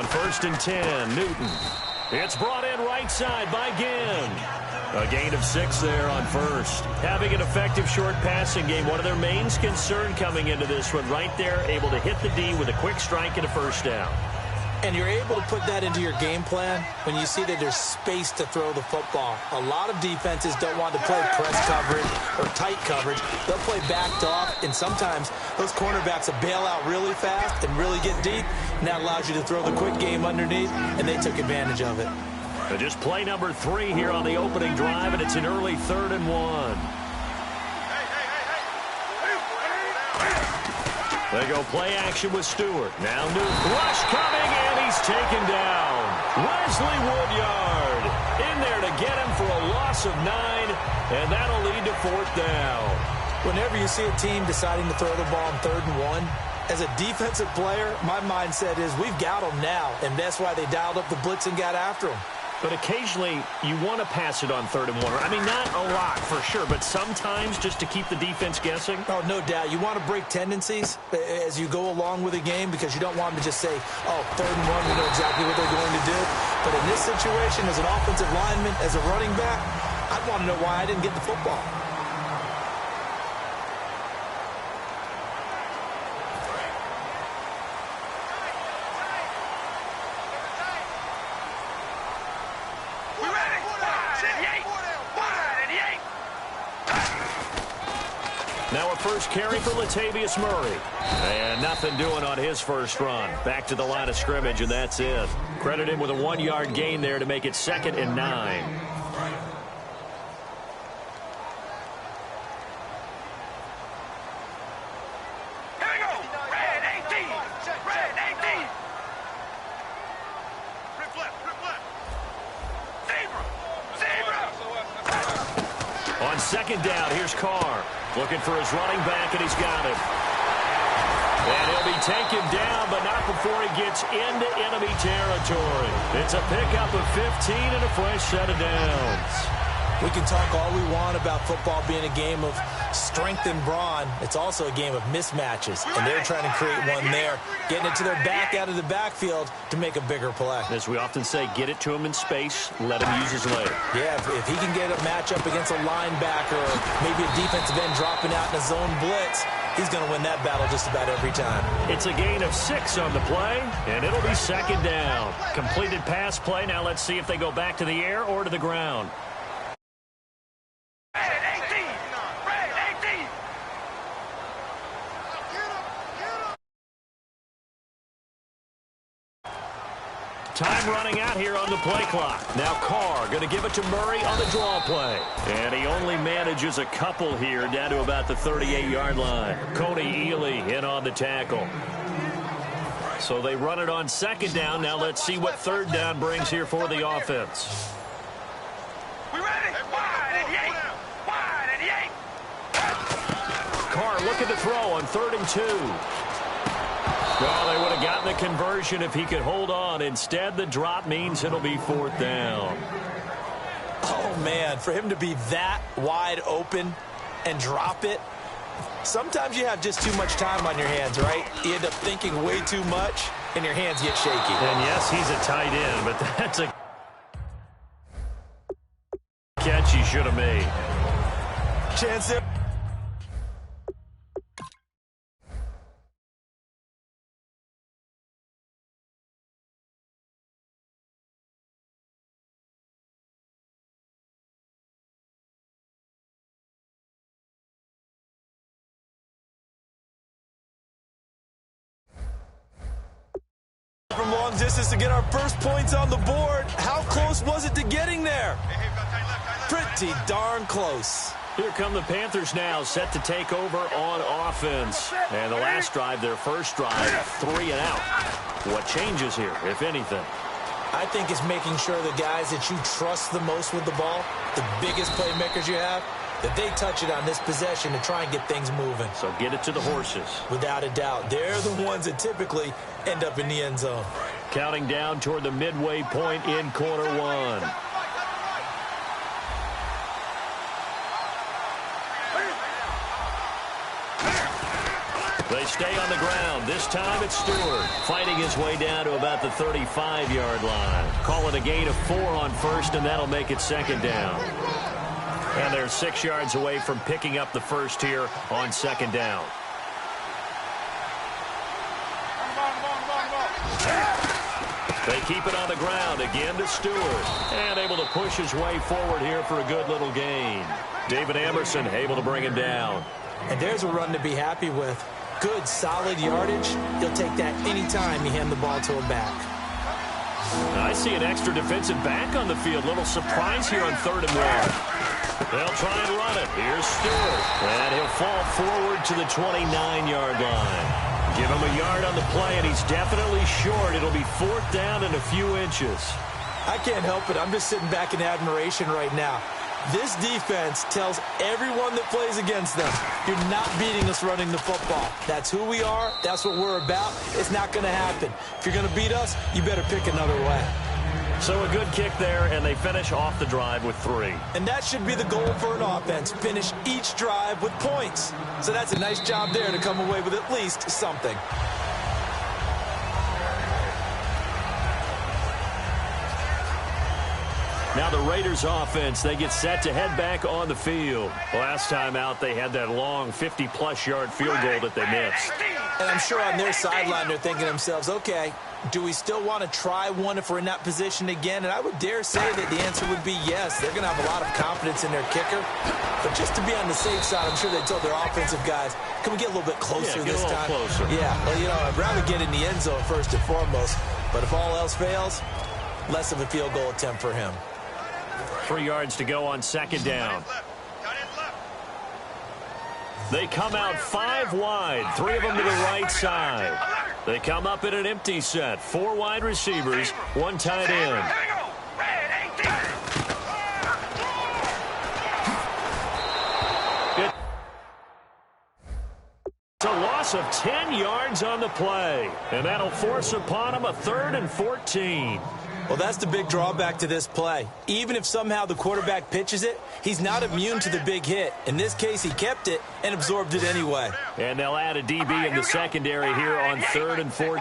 On 1st and 10, Newton. It's brought in right side by Ginn. A gain of 6 there on first. Having an effective short passing game, one of their main concern coming into this one, right there, able to hit the D with a quick strike and a first down. And you're able to put that into your game plan when you see that there's space to throw the football. A lot of defenses don't want to play press coverage or tight coverage. They'll play backed off, and sometimes those cornerbacks will bail out really fast and really get deep, and that allows you to throw the quick game underneath, and they took advantage of it. So just play number 3 here on the opening drive, and it's an early 3rd and 1. They go play action with Stewart. Now Newton. Rush coming, and he's taken down. Wesley Woodyard in there to get him for a loss of 9, and that'll lead to 4th down. Whenever you see a team deciding to throw the ball on 3rd and 1, as a defensive player, my mindset is we've got them now, and that's why they dialed up the blitz and got after them. But occasionally, you want to pass it on 3rd and 1. I mean, not a lot for sure, but sometimes just to keep the defense guessing. Oh, no doubt. You want to break tendencies as you go along with a game because you don't want them to just say, oh, 3rd and 1, we know exactly what they're going to do. But in this situation, as an offensive lineman, as a running back, I'd want to know why I didn't get the football. Now a first carry for Latavius Murray. And nothing doing on his first run. Back to the line of scrimmage, and that's it. Credit him with a 1-yard gain there to make it 2nd and 9. On 2nd down, here's Carr. Looking for his running back, and he's got it. And he'll be taken down, but not before he gets into enemy territory. It's a pickup of 15 and a fresh set of downs. We can talk all we want about football being a game of strength and brawn. It's also a game of mismatches, and they're trying to create one there, getting it to their back out of the backfield to make a bigger play. As we often say, get it to him in space, let him use his leg. Yeah, if he can get a matchup against a linebacker or maybe a defensive end dropping out in a zone blitz, he's going to win that battle just about every time. It's a gain of 6 on the play, and it'll be 2nd down. Completed pass play. Now let's see if they go back to the air or to the ground. Time running out here on the play clock. Now Carr going to give it to Murray on the draw play. And he only manages a couple here down to about the 38-yard line. Coney Ely in on the tackle. So they run it on 2nd down. Now let's see what 3rd down brings here for the offense. We ready? Wide and yank. Wide and yank. Carr looking to throw on 3rd and 2. Well, they would have gotten the conversion if he could hold on. Instead, the drop means it'll be 4th down. Oh, man, for him to be that wide open and drop it, sometimes you have just too much time on your hands, right? You end up thinking way too much, and your hands get shaky. And, yes, he's a tight end, but that's a catch he should have made. Chance there. From long distance to get our first points on the board. How close was it to getting there? Pretty darn close. Here come the Panthers now, set to take over on offense. And the last drive, their first drive, 3 and out. What changes here, if anything? I think it's making sure the guys that you trust the most with the ball, the biggest playmakers you have, that they touch it on this possession to try and get things moving. So get it to the horses. Without a doubt. They're the ones that typically end up in the end zone. Counting down toward the midway point in quarter 1. They stay on the ground. This time it's Stewart fighting his way down to about the 35-yard line. Call it a gain of 4 on first, and that'll make it second down. And they're 6 yards away from picking up the first here on second down. They keep it on the ground again to Stewart. And able to push his way forward here for a good little gain. David Emerson able to bring him down. And there's a run to be happy with. Good, solid yardage. He'll take that anytime you hand the ball to him back. I see an extra defensive back on the field. Little surprise here on 3rd and 1. They'll try and run it. Here's Stewart. And he'll fall forward to the 29-yard line. Give him a yard on the play, and he's definitely short. It'll be 4th down and a few inches. I can't help it. I'm just sitting back in admiration right now. This defense tells everyone that plays against them, you're not beating us running the football. That's who we are. That's what we're about. It's not going to happen. If you're going to beat us, you better pick another way. So a good kick there, and they finish off the drive with 3. And that should be the goal for an offense, finish each drive with points. So that's a nice job there to come away with at least something. Now the Raiders offense, they get set to head back on the field. Last time out, they had that long 50-plus yard field goal that they missed. And I'm sure on their sideline they're thinking to themselves, okay, do we still want to try one if we're in that position again? And I would dare say that the answer would be yes. They're going to have a lot of confidence in their kicker. But just to be on the safe side, I'm sure they told their offensive guys, can we get a little bit closer this time? Closer. Yeah, well, you know, I'd rather get in the end zone first and foremost. But if all else fails, less of a field goal attempt for him. 3 yards to go on second down. They come out 5 wide, 3 of them to the right side. They come up in an empty set, 4 wide receivers, 1 tight end. It's a loss of 10 yards on the play, and that'll force upon them a 3rd and 14. Well, that's the big drawback to this play. Even if somehow the quarterback pitches it, he's not immune to the big hit. In this case, he kept it and absorbed it anyway. And they'll add a DB in the secondary here on 3rd and 14.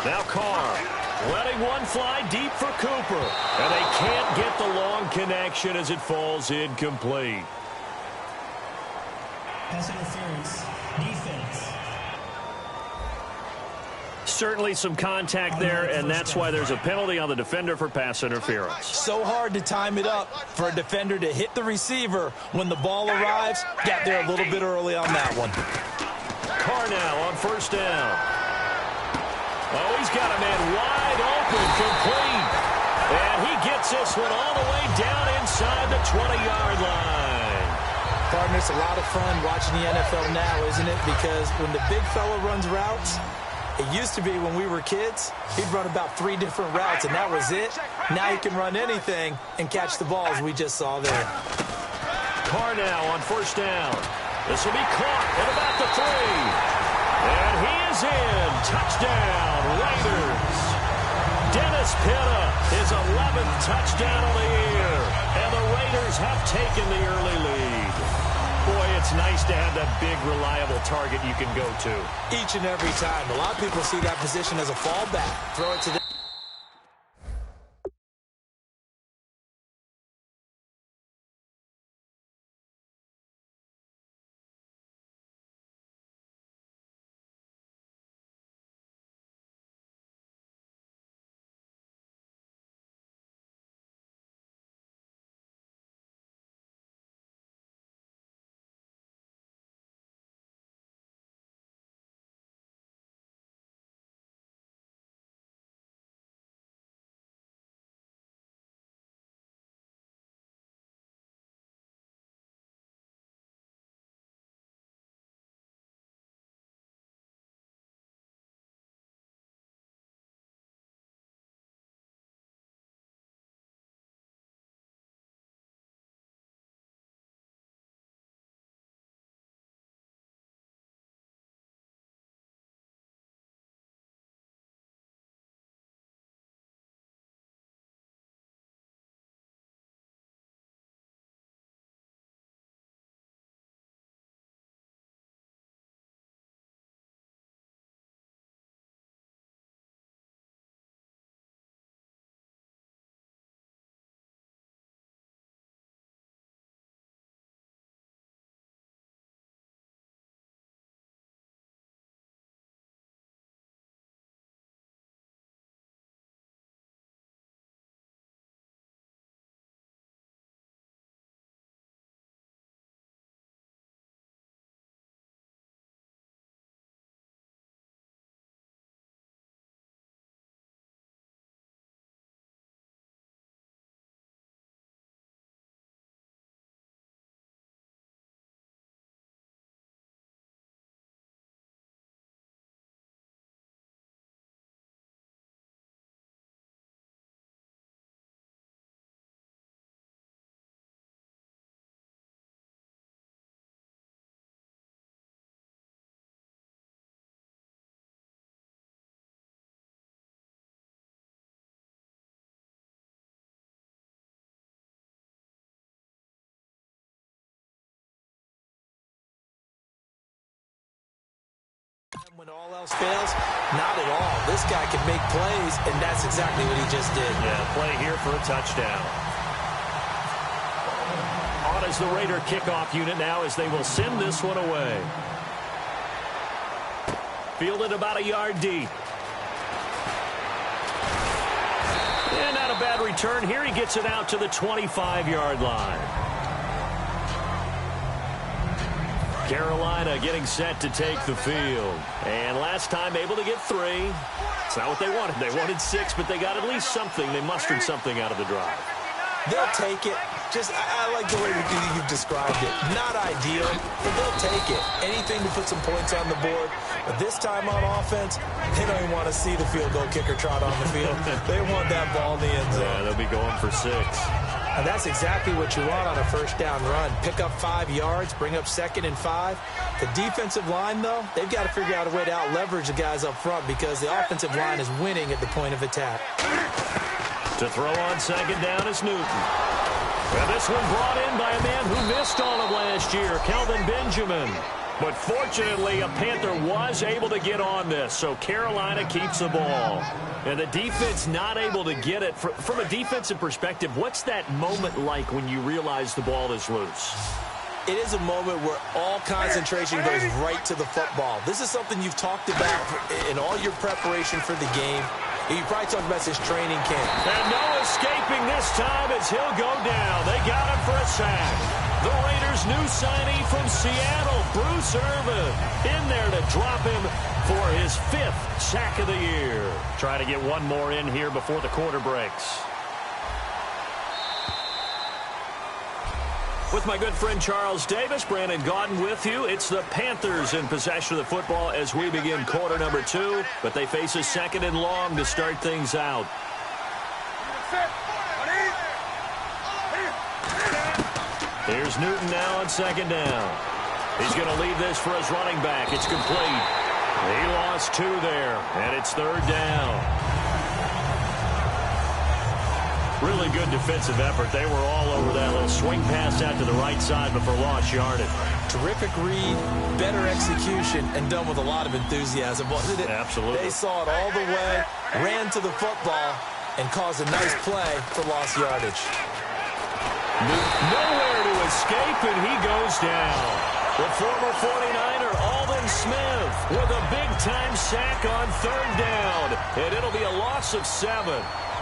Now Carr letting one fly deep for Cooper. And they can't get the long connection as it falls incomplete. Pass interference. Defense. Certainly some contact there, and that's why there's a penalty on the defender for pass interference. So hard to time it up for a defender to hit the receiver when the ball arrives. Got there a little bit early on that one. Carr now on 1st down. Oh, he's got a man wide open, complete. And he gets this one all the way down inside the 20-yard line. Partner, it's a lot of fun watching the NFL now, isn't it? Because when the big fella runs routes, it used to be when we were kids, he'd run about 3 different routes, and that was it. Now he can run anything and catch the balls we just saw there. Carr now on 1st down. This will be caught at about the 3. And he is in. Touchdown, Raiders. Dennis Pitta, his 11th touchdown of the year. And the Raiders have taken the early lead. Boy, it's nice to have that big, reliable target you can go to. Each and every time. A lot of people see that position as a fallback. Throw it to the When all else fails, not at all. This guy can make plays, and that's exactly what he just did. Yeah, play here for a touchdown. On is the Raider kickoff unit now as they will send this one away. Fielded about a yard deep. And not a bad return here. He gets it out to the 25-yard line. Carolina getting set to take the field. And last time able to get 3. It's not what they wanted. They wanted 6, but they got at least something. They mustered something out of the drive. They'll take it. I like the way you've described it. Not ideal, but they'll take it. Anything to put some points on the board. But this time on offense, they don't even want to see the field goal kicker trot on the field. They want that ball in the end zone. Yeah, they'll be going for 6. And that's exactly what you want on a first down run. Pick up 5 yards, bring up 2nd and 5. The defensive line, though, they've got to figure out a way to out-leverage the guys up front because the offensive line is winning at the point of attack. To throw on 2nd down is Newton. Well, this one brought in by a man who missed all of last year, Kelvin Benjamin. But fortunately, a Panther was able to get on this, so Carolina keeps the ball. And the defense not able to get it. From a defensive perspective, what's that moment like when you realize the ball is loose? It is a moment where all concentration goes right to the football. This is something you've talked about in all your preparation for the game. You probably talked about this training camp. And no escaping this time as he'll go down. They got him for a sack. The Raiders' new signee from Seattle, Bruce Irvin, in there to drop him for his 5th sack of the year. Trying to get one more in here before the quarter breaks. With my good friend Charles Davis, Brandon Gaudin with you. It's the Panthers in possession of the football as we begin quarter number 2, but they face a 2nd and long to start things out. Here's Newton now on 2nd down. He's going to leave this for his running back. It's complete. He lost 2 there, and it's 3rd down. Really good defensive effort. They were all over that little swing pass out to the right side, but for lost yardage. Terrific read, better execution, and done with a lot of enthusiasm, wasn't it? Absolutely. They saw it all the way, ran to the football, and caused a nice play for lost yardage. Nowhere to escape, and he goes down. The former 49er, Aldon Smith, with a big-time sack on 3rd down, and it'll be a loss of 7.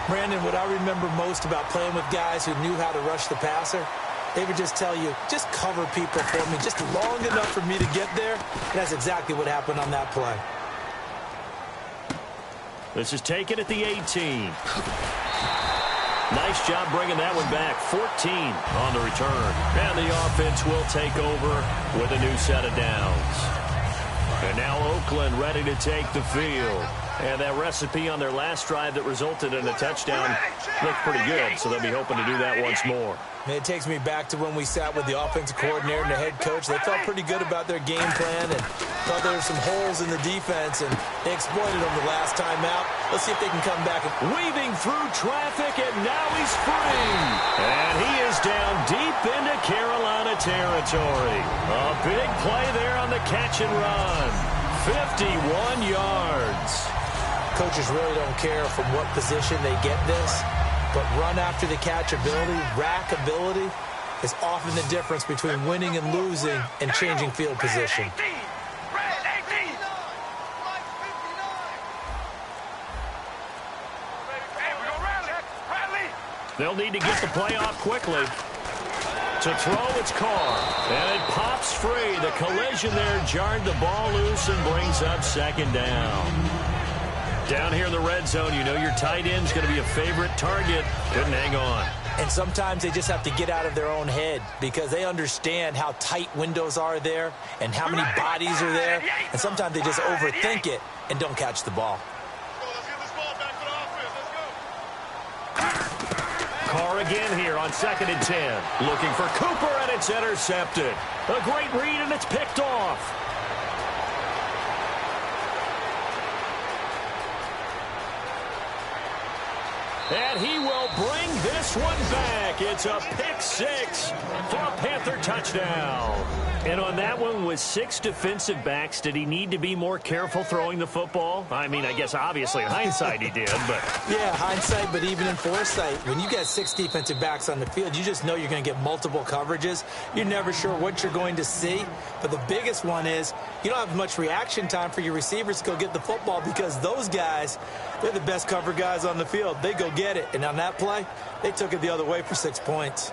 Brandon, what I remember most about playing with guys who knew how to rush the passer, they would just tell you, just cover people for me, just long enough for me to get there. And that's exactly what happened on that play. This is taken at the 18. Nice job bringing that one back. 14 on the return. And the offense will take over with a new set of downs. And now Oakland ready to take the field. And that recipe on their last drive that resulted in a touchdown looked pretty good, so they'll be hoping to do that once more. It takes me back to when we sat with the offensive coordinator and the head coach. They felt pretty good about their game plan and thought there were some holes in the defense, and they exploited them the last time out. Let's see if they can come back. Weaving through traffic, and now he's free. And he is down deep into Carolina territory. A big play there on the catch and run. 51 yards. Coaches really don't care from what position they get this, but run after the catch ability, rack ability, is often the difference between winning and losing and changing field position. They'll need to get the play off quickly. To throw, it's Carr, and it pops free. The collision there jarred the ball loose and brings up 2nd down. Down here in the red zone, you know your tight end's going to be a favorite target. Couldn't hang on. And sometimes they just have to get out of their own head because they understand how tight windows are there and how many bodies are there. And sometimes they just overthink it and don't catch the ball. Carr again here on 2nd and 10. Looking for Cooper, and it's intercepted. A great read, and it's picked off. And he will bring this one back. It's a pick six for a Panther touchdown. And on that one, with 6 defensive backs, did he need to be more careful throwing the football? I mean, I guess obviously in hindsight he did, but... Yeah, hindsight, but even in foresight, when you got 6 defensive backs on the field, you just know you're going to get multiple coverages. You're never sure what you're going to see. But the biggest one is you don't have much reaction time for your receivers to go get the football because those guys, they're the best cover guys on the field. They go get it. And on that play, they took it the other way for 6 points.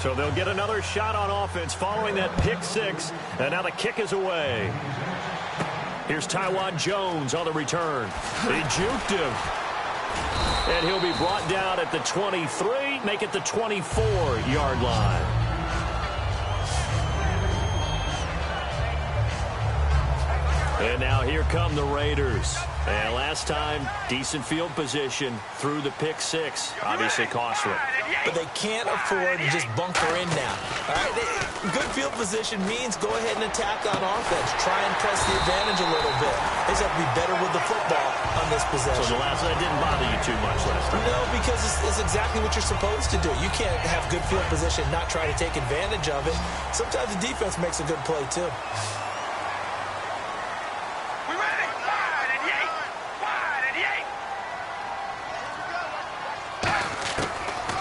So they'll get another shot on offense following that pick six. And now the kick is away. Here's Taiwan Jones on the return. He juked him. And he'll be brought down at the 23, make it the 24-yard line. And now here come the Raiders. And last time, decent field position through the pick six. Obviously costly. But they can't afford to just bunker in now. All right? Good field position means go ahead and attack on offense. Try and press the advantage a little bit. They just have to be better with the football on this possession. So that didn't bother you too much last time? No, because it's exactly what you're supposed to do. You can't have good field position and not try to take advantage of it. Sometimes the defense makes a good play, too.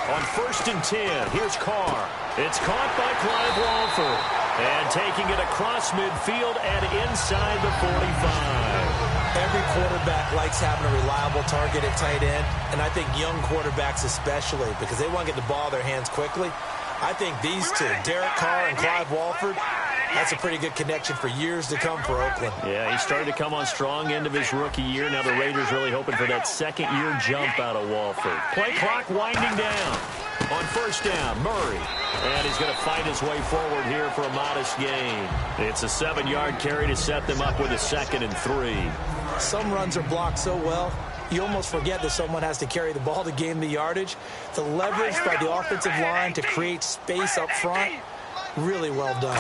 On 1st and 10, here's Carr. It's caught by Clive Walford. And taking it across midfield and inside the 45. Every quarterback likes having a reliable target at tight end, and I think young quarterbacks especially, because they want to get the ball in their hands quickly. I think these two, Derek Carr and Clive Walford, that's a pretty good connection for years to come for Oakland. Yeah, he started to come on strong end of his rookie year. Now the Raiders really hoping for that second-year jump out of Walford. Play clock winding down. On 1st down, Murray. And he's going to fight his way forward here for a modest gain. It's a 7-yard carry to set them up with a 2nd and 3. Some runs are blocked so well, you almost forget that someone has to carry the ball to gain the yardage. The leverage by the offensive line to create space up front, really well done.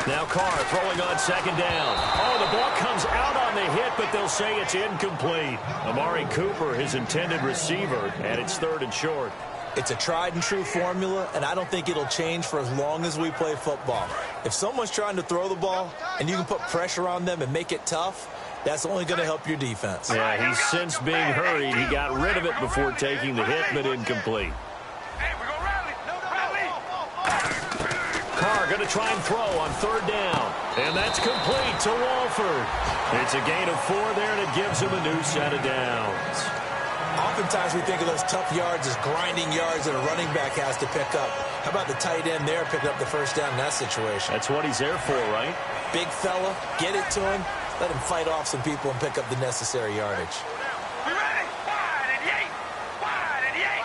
Now Carr throwing on 2nd down. Oh, the ball comes out on the hit, but they'll say it's incomplete. Amari Cooper, his intended receiver, and it's 3rd and short. It's a tried-and-true formula, and I don't think it'll change for as long as we play football. If someone's trying to throw the ball and you can put pressure on them and make it tough, that's only going to help your defense. Yeah, he's since being hurried. He got rid of it before taking the hit, but incomplete. Carr going to try and throw on 3rd down. And that's complete to Walford. It's a gain of 4 there, and it gives him a new set of downs. Oftentimes we think of those tough yards as grinding yards that a running back has to pick up. How about the tight end there picking up the 1st down in that situation? That's what he's there for, right? Big fella, get it to him, let him fight off some people and pick up the necessary yardage. We ready? Wide and yay! Wide and yay!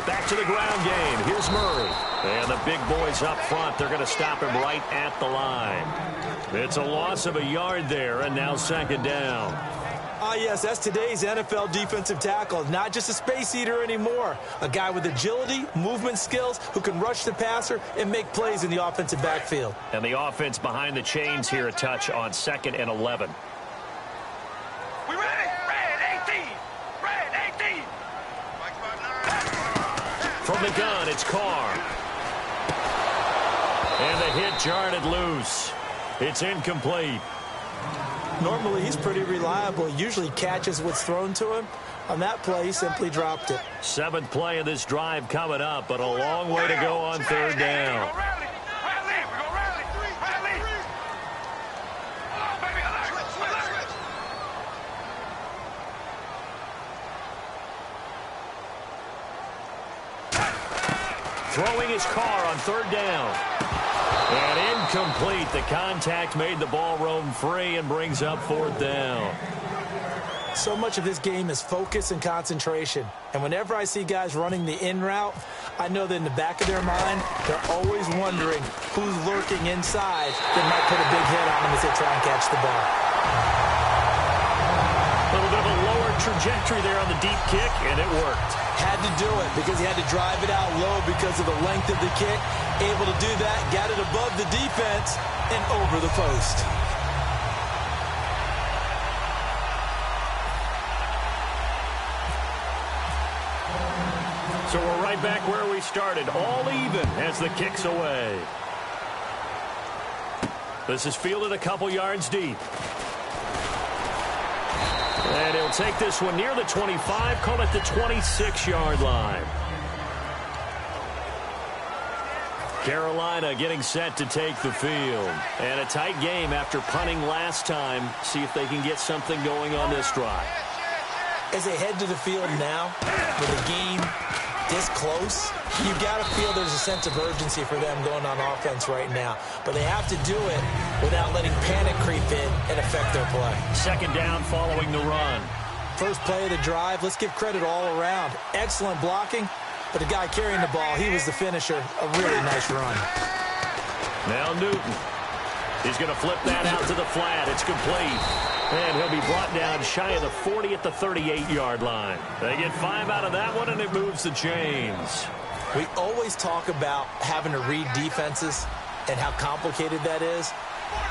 Back to the ground game. Here's Murray. And the big boys up front, they're going to stop him right at the line. It's a loss of a yard there, and now 2nd down. Ah, yes, that's today's NFL defensive tackle. Not just a space eater anymore. A guy with agility, movement skills, who can rush the passer and make plays in the offensive backfield. And the offense behind the chains here a touch on 2nd and 11. We ready? Red 18! Red 18! From the gun, it's Carr. And the hit jarred it loose. It's incomplete. Normally, he's pretty reliable. He usually catches what's thrown to him. On that play, he simply dropped it. 7th play of this drive coming up, but a long way to go on 3rd down. Throwing his Carr on 3rd down. And incomplete. The contact made the ball roam free and brings up 4th down. So much of this game is focus and concentration. And whenever I see guys running the in route, I know that in the back of their mind, they're always wondering who's lurking inside that might put a big hit on them as they try and catch the ball. A little bit of a lower trajectory there on the deep kick, and it worked. Had to do it because he had to drive it out low because of the length of the kick. Able to do that, got it above the defense and over the post. So we're right back where we started, all even as the kick's away. This is fielded a couple yards deep. And he'll take this one near the 25, call it the 26-yard line. Carolina getting set to take the field. And a tight game after punting last time. See if they can get something going on this drive. As they head to the field now, with the game this close, you've got to feel there's a sense of urgency for them going on offense right now. But they have to do it without letting panic creep in and affect their play. Second down following the run. First play of the drive, let's give credit all around. Excellent blocking, but the guy carrying the ball, he was the finisher. A really nice run. Now Newton. He's going to flip that out to the flat. It's complete. And he'll be brought down shy of the 40 at the 38-yard line. They get 5 out of that one, and it moves the chains. We always talk about having to read defenses and how complicated that is.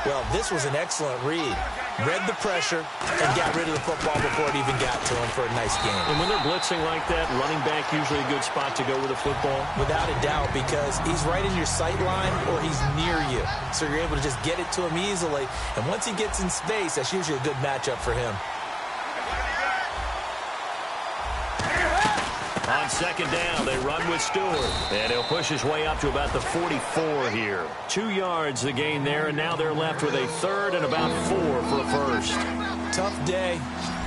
Well, this was an excellent read. Read the pressure and got rid of the football before it even got to him for a nice game. And when they're blitzing like that, running back usually a good spot to go with the football? Without a doubt, because he's right in your sight line or he's near you. So you're able to just get it to him easily. And once he gets in space, that's usually a good matchup for him. On second down, they run with Stewart. And he'll push his way up to about the 44 here. 2 yards the gain there, and now they're left with a third and about 4 for a first. Tough day,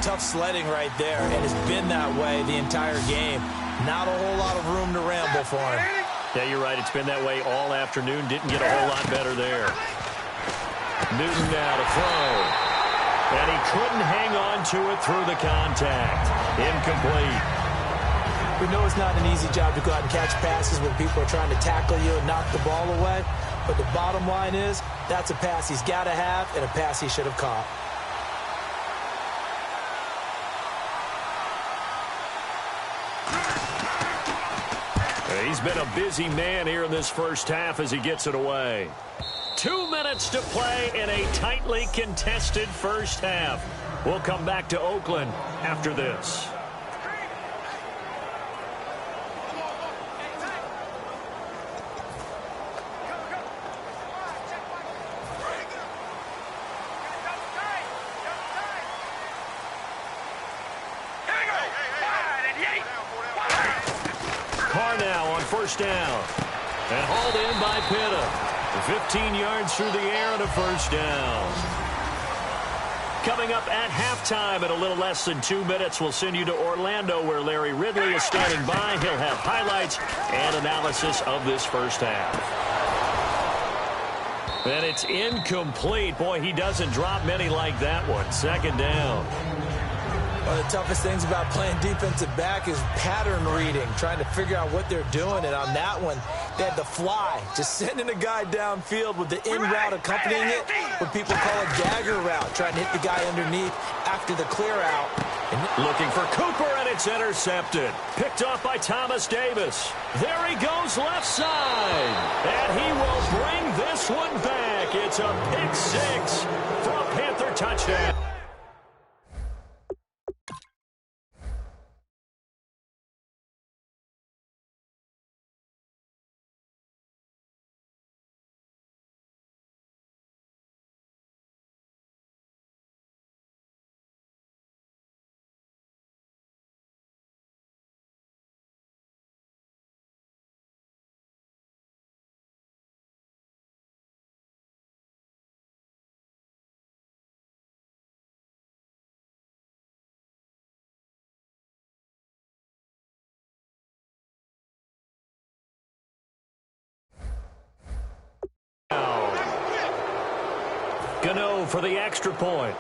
tough sledding right there, and it's been that way the entire game. Not a whole lot of room to ramble for him. Yeah, you're right. It's been that way all afternoon. Didn't get a whole lot better there. Newton now to throw. And he couldn't hang on to it through the contact. Incomplete. We know it's not an easy job to go out and catch passes when people are trying to tackle you and knock the ball away. But the bottom line is, that's a pass he's got to have and a pass he should have caught. He's been a busy man here in this first half as he gets it away. 2 minutes to play in a tightly contested first half. We'll come back to Oakland after this. First down. And hauled in by Pitta. 15 yards through the air and a first down. Coming up at halftime in a little less than 2 minutes, we'll send you to Orlando where Larry Ridley is standing by. He'll have highlights and analysis of this first half. And it's incomplete. Boy, he doesn't drop many like that one. Second down. One of the toughest things about playing defensive back is pattern reading, trying to figure out what they're doing. And on that one, they had the fly, just sending a guy downfield with the in route accompanying it, what people call a dagger route, trying to hit the guy underneath after the clear out. Looking for Cooper, and it's intercepted. Picked off by Thomas Davis. There he goes left side. And he will bring this one back. It's a pick six for a Panther touchdown. Gano for the extra point.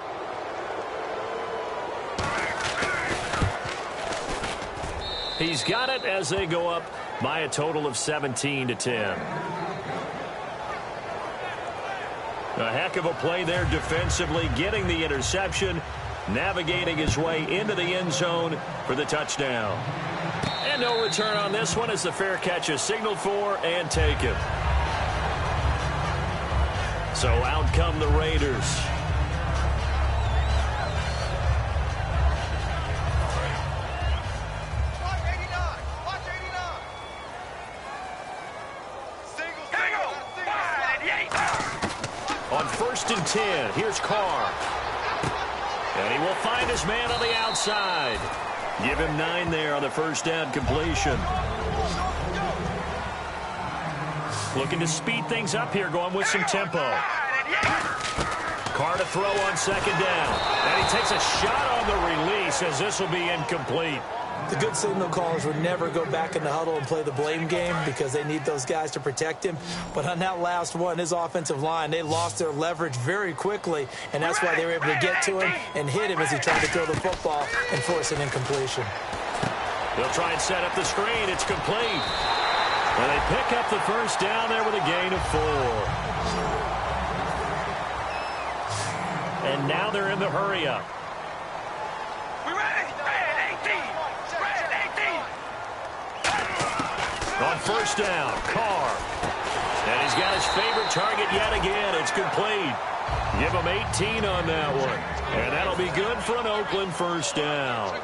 He's got it as they go up by a total of 17-10. A heck of a play there defensively, getting the interception. navigating his way into the end zone for the touchdown. And no return on this one as the fair catch is signaled for and taken. So out come the Raiders. On 1st and 10, here's Carr. And he will find his man on the outside. Give him 9 there on the first down completion. Looking to speed things up here, going with some tempo. Carr to throw on 2nd down. And he takes a shot on the release as this will be incomplete. The good signal callers would never go back in the huddle and play the blame game because they need those guys to protect him. But on that last one, his offensive line, they lost their leverage very quickly, and that's why they were able to get to him and hit him as he tried to throw the football and force an incompletion. They'll try and set up the screen. It's complete. And they pick up the first down there with a gain of 4. And now they're in the hurry-up. On 1st down, Carr. And he's got his favorite target yet again. It's complete. Give him 18 on that one. And that'll be good for an Oakland first down.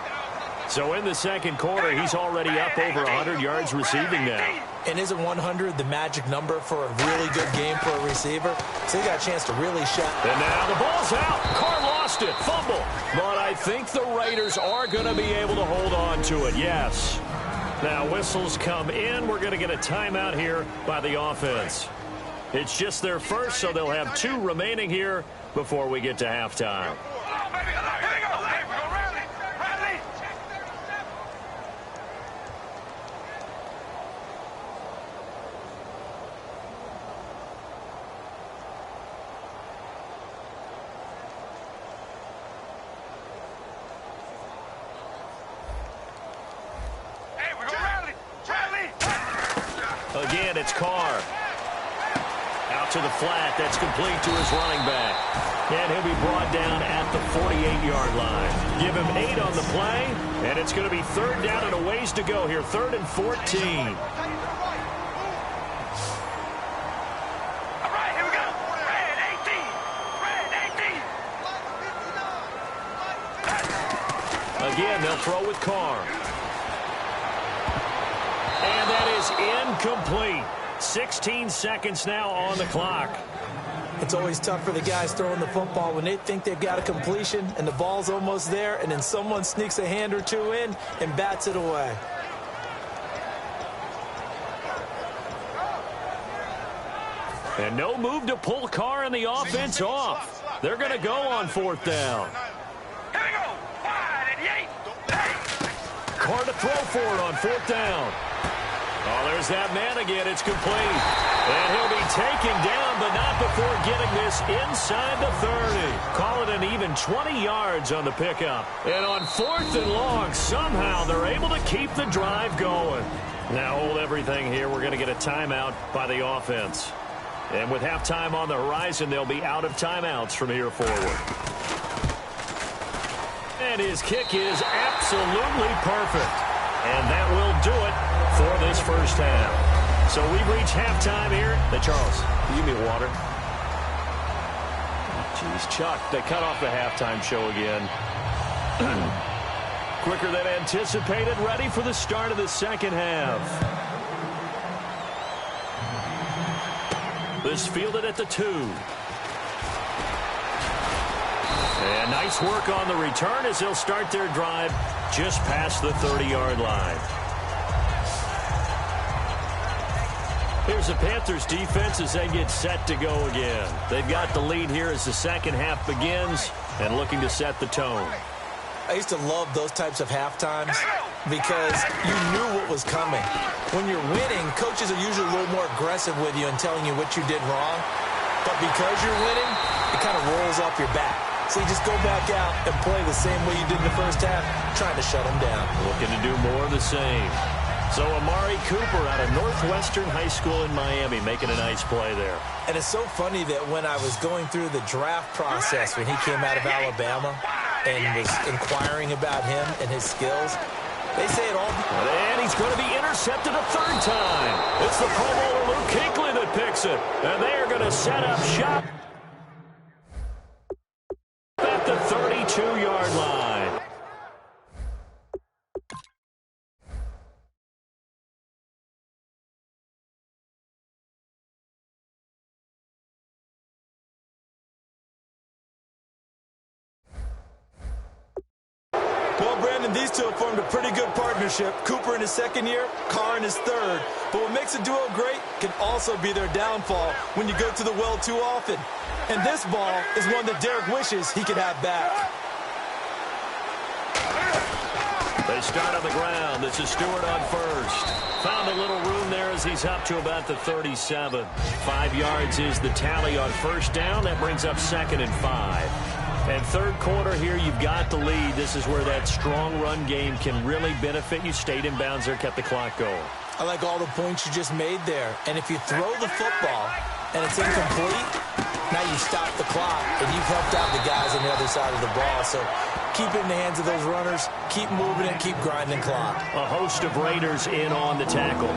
So in the second quarter, he's already up over 100 yards receiving now. And isn't 100 the magic number for a really good game for a receiver? So he got a chance to really shut. And now the ball's out. Carr lost it. Fumble. But I think the Raiders are going to be able to hold on to it. Yes. Now whistles come in. We're going to get a timeout here by the offense. It's just their first, so they'll have 2 remaining here before we get to halftime. Again, it's Carr. Out to the flat. That's complete to his running back. And he'll be brought down at the 48-yard line. Give him 8 on the play, and it's going to be 3rd down and a ways to go here. 3rd and 14. Again, they'll throw with Carr. And that is incomplete. 16 seconds now on the clock. It's always tough for the guys throwing the football when they think they've got a completion and the ball's almost there, and then someone sneaks a hand or 2 in and bats it away. And no move to pull Carr and the offense off. They're going to go on 4th down. Carr to throw for it on 4th down. Oh, there's that man again. It's complete. And he'll be taken down, but not before getting this inside the 30. Call it an even 20 yards on the pickup. And on 4th and long, somehow they're able to keep the drive going. Now hold everything here. We're going to get a timeout by the offense. And with halftime on the horizon, they'll be out of timeouts from here forward. And his kick is absolutely perfect. And that will do it for this first half. So we've reached halftime here. Hey, Charles, give me water. Jeez, Chuck, they cut off the halftime show again. Quicker than anticipated, ready for the start of the second half. This fielded at the 2. And nice work on the return as they'll start their drive just past the 30-yard line. Here's the Panthers defense as they get set to go again. They've got the lead here as the second half begins and looking to set the tone. I used to love those types of halftimes because you knew what was coming. When you're winning, coaches are usually a little more aggressive with you and telling you what you did wrong. But because you're winning, it kind of rolls off your back. So you just go back out and play the same way you did in the first half, trying to shut them down. Looking to do more of the same. So Amari Cooper out of Northwestern High School in Miami making a nice play there. And it's so funny that when I was going through the draft process when he came out of Alabama, and was inquiring about him and his skills. They say it all. And he's going to be intercepted a third time. It's the Pro Bowler Luke Kuechly that picks it. And they are going to set up shop at the 32-yard line. Well, Brandon, these two have formed a pretty good partnership. Cooper in his second year, Carr in his third. But what makes a duo great can also be their downfall when you go to the well too often. And this ball is one that Derek wishes he could have back. They start on the ground. This is Stewart on first. Found a little room there as he's up to about the 37. 5 yards is the tally on first down. That brings up 2nd and 5. And third quarter here, you've got the lead. This is where that strong run game can really benefit you. Stayed in bounds there, kept the clock going. I like all the points you just made there. And if you throw the football and it's incomplete, now you stop the clock and you've helped out the guys on the other side of the ball. So keep it in the hands of those runners. Keep moving and keep grinding clock. A host of Raiders in on the tackle.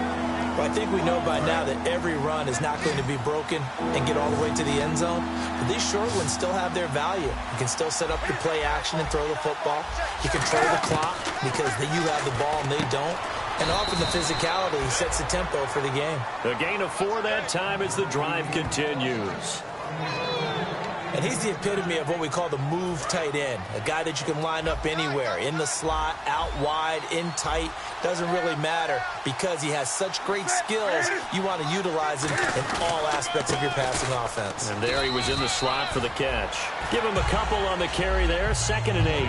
Well, I think we know by now that every run is not going to be broken and get all the way to the end zone. But these short ones still have their value. You can still set up the play action and throw the football. You control the clock because you have the ball and they don't. And often the physicality sets the tempo for the game. A gain of 4 that time as the drive continues. And he's the epitome of what we call the move tight end. A guy that you can line up anywhere, in the slot, out wide, in tight. Doesn't really matter because he has such great skills. You want to utilize him in all aspects of your passing offense. And there he was in the slot for the catch. Give him a couple on the carry there, 2nd and 8.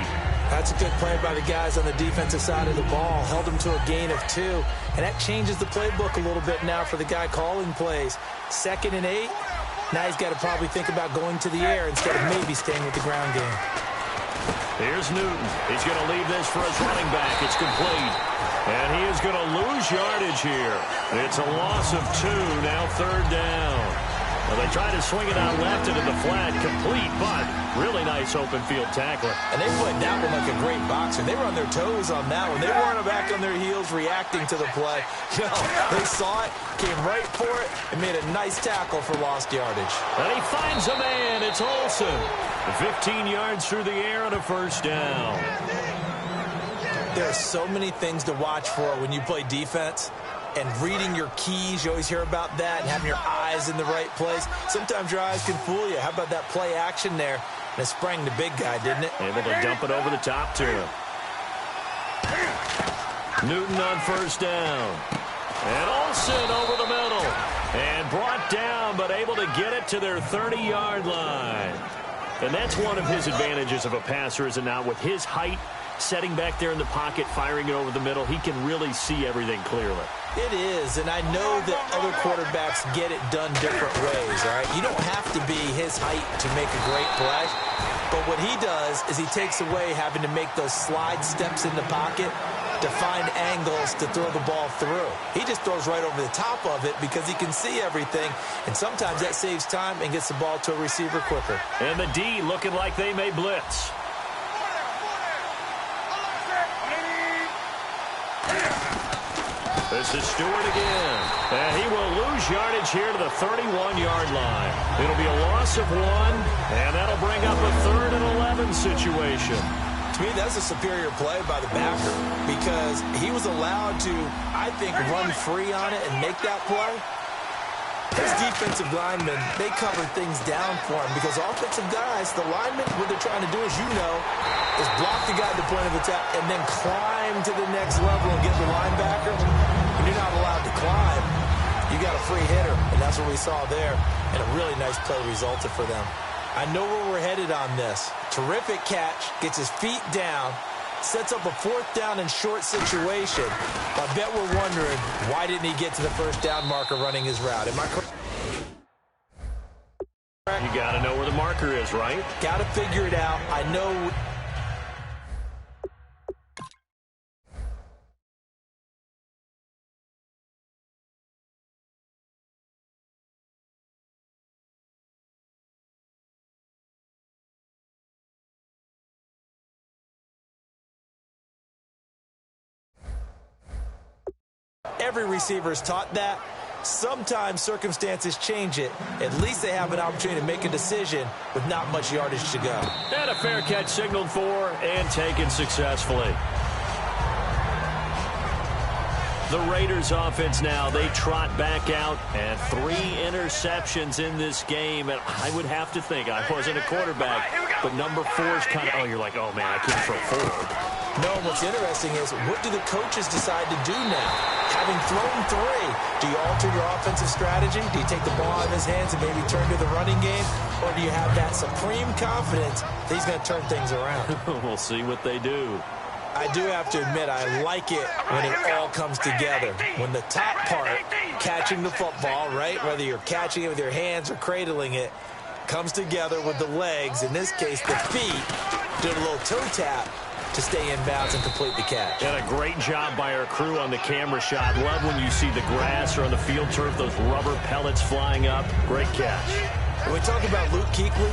That's a good play by the guys on the defensive side of the ball. Held him to a gain of 2. And that changes the playbook a little bit now for the guy calling plays. 2nd and 8. Now he's got to probably think about going to the air instead of maybe staying with the ground game. Here's Newton. He's going to leave this for his running back. It's complete. And he is going to lose yardage here. It's a loss of 2, now 3rd down. Well, they try to swing it out left into the flat, complete, but really nice open field tackler. And they played that one like a great boxer. They were on their toes on that one. They weren't back on their heels reacting to the play. No, they saw it, came right for it, and made a nice tackle for lost yardage. And he finds a man. It's Olsen. 15 yards through the air and a first down. There are so many things to watch for when you play defense. And reading your keys, you always hear about that, and having your eyes in the right place. Sometimes your eyes can fool you. How about that play action there? And it sprang the big guy, didn't it? Able to dump it over the top to him. Newton on first down. And Olsen over the middle. And brought down, but able to get it to their 30-yard line. And that's one of his advantages of a passer, is it not? With his height, setting back there in the pocket, firing it over the middle, he can really see everything clearly. It is, and I know that other quarterbacks get it done different ways, all right? You don't have to be his height to make a great play, but what he does is he takes away having to make those slide steps in the pocket to find angles to throw the ball through. He just throws right over the top of it because he can see everything, and sometimes that saves time and gets the ball to a receiver quicker. And the D looking like they may blitz. This is Stewart again. And he will lose yardage here to the 31-yard line. It'll be a loss of 1, and that'll bring up a 3rd and 11 situation. To me, that's a superior play by the backer because he was allowed to, I think, run free on it and make that play. His defensive linemen, they cover things down for him because offensive guys, the linemen, what they're trying to do, as you know, is block the guy at the point of attack and then climb to the next level and get the linebacker. When you're not allowed to climb, you got a free hitter, and that's what we saw there. And a really nice play resulted for them. I know where we're headed on this. Terrific catch, gets his feet down, sets up a 4th down and short situation. I bet we're wondering, why didn't he get to the first down marker running his route? Am I correct? You got to know where the marker is, right? Got to figure it out. I know Every receiver is taught that. Sometimes circumstances change it. At least they have an opportunity to make a decision with not much yardage to go. And a fair catch signaled for and taken successfully. The Raiders offense now, they trot back out, and 3 interceptions in this game. And I would have to think, I wasn't a quarterback, but number 4 is kind of, you're like, oh man, I can't throw forward. No, what's interesting is, what do the coaches decide to do now? Having thrown 3, do you alter your offensive strategy? Do you take the ball out of his hands and maybe turn to the running game? Or do you have that supreme confidence that he's going to turn things around? We'll see what they do. I do have to admit, I like it when it all comes together. When the top part, catching the football, right, whether you're catching it with your hands or cradling it, comes together with the legs, in this case the feet, doing a little toe tap to stay in bounds and complete the catch. And a great job by our crew on the camera shot. Love when you see the grass or on the field turf, those rubber pellets flying up. Great catch. When we talk about Luke Kuechly,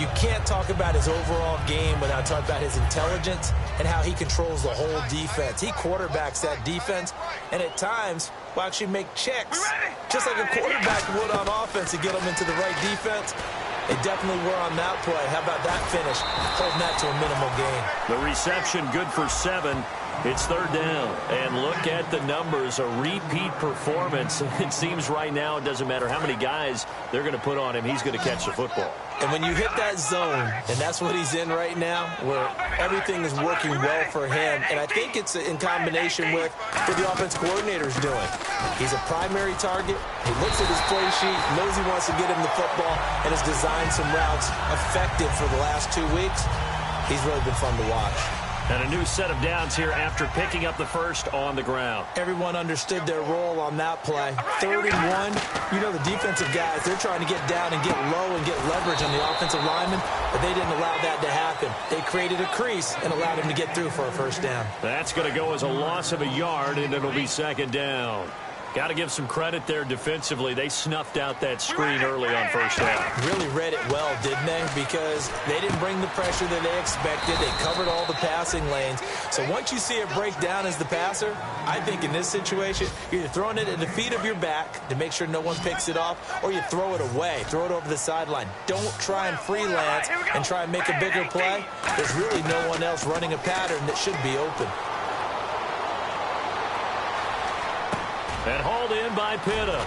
you can't talk about his overall game without talking about his intelligence and how he controls the whole defense. He quarterbacks that defense, and at times will actually make checks, just like a quarterback would on offense to get them into the right defense. They definitely were on that play. How about that finish? Holding that to a minimal gain. The reception good for 7. It's 3rd down. And look at the numbers. A repeat performance. It seems right now it doesn't matter how many guys they're going to put on him. He's going to catch the football. And when you hit that zone, and that's what he's in right now, where everything is working well for him, and I think it's in combination with what the offense coordinator is doing. He's a primary target. He looks at his play sheet, knows he wants to get him the football, and has designed some routes effective for the last 2 weeks. He's really been fun to watch. And a new set of downs here after picking up the first on the ground. Everyone understood their role on that play. 3rd and 1. You know the defensive guys, they're trying to get down and get low and get leverage on the offensive lineman, but they didn't allow that to happen. They created a crease and allowed him to get through for a first down. That's going to go as a loss of a yard, and it'll be 2nd down. Got to give some credit there defensively. They snuffed out that screen early on first down. Really read it well, didn't they? Because they didn't bring the pressure that they expected. They covered all the passing lanes. So once you see it break down as the passer, I think in this situation, you're either throwing it at the feet of your back to make sure no one picks it off, or you throw it away, throw it over the sideline. Don't try and freelance and try and make a bigger play. There's really no one else running a pattern that should be open. And hauled in by Pitta.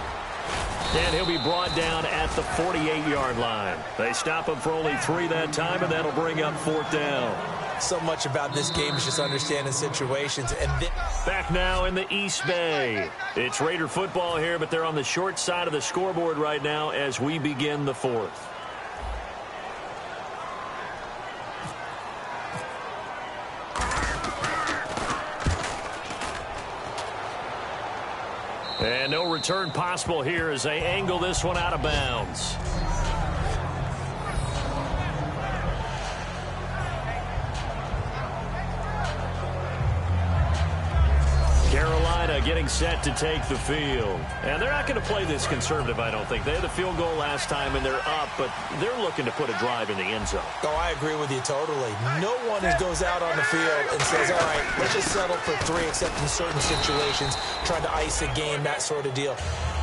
And he'll be brought down at the 48-yard line. They stop him for only 3 that time, and that'll bring up 4th down. So much about this game is just understanding situations. And back now in the East Bay. It's Raider football here, but they're on the short side of the scoreboard right now as we begin the 4th. And no return possible here as they angle this one out of bounds. Carolina getting set to take the field. And they're not going to play this conservative, I don't think. They had the field goal last time, and they're up, but they're looking to put a drive in the end zone. Oh, I agree with you totally. No one goes out on the field and says, all right, let's just settle for 3, except in certain situations, trying to ice a game, that sort of deal.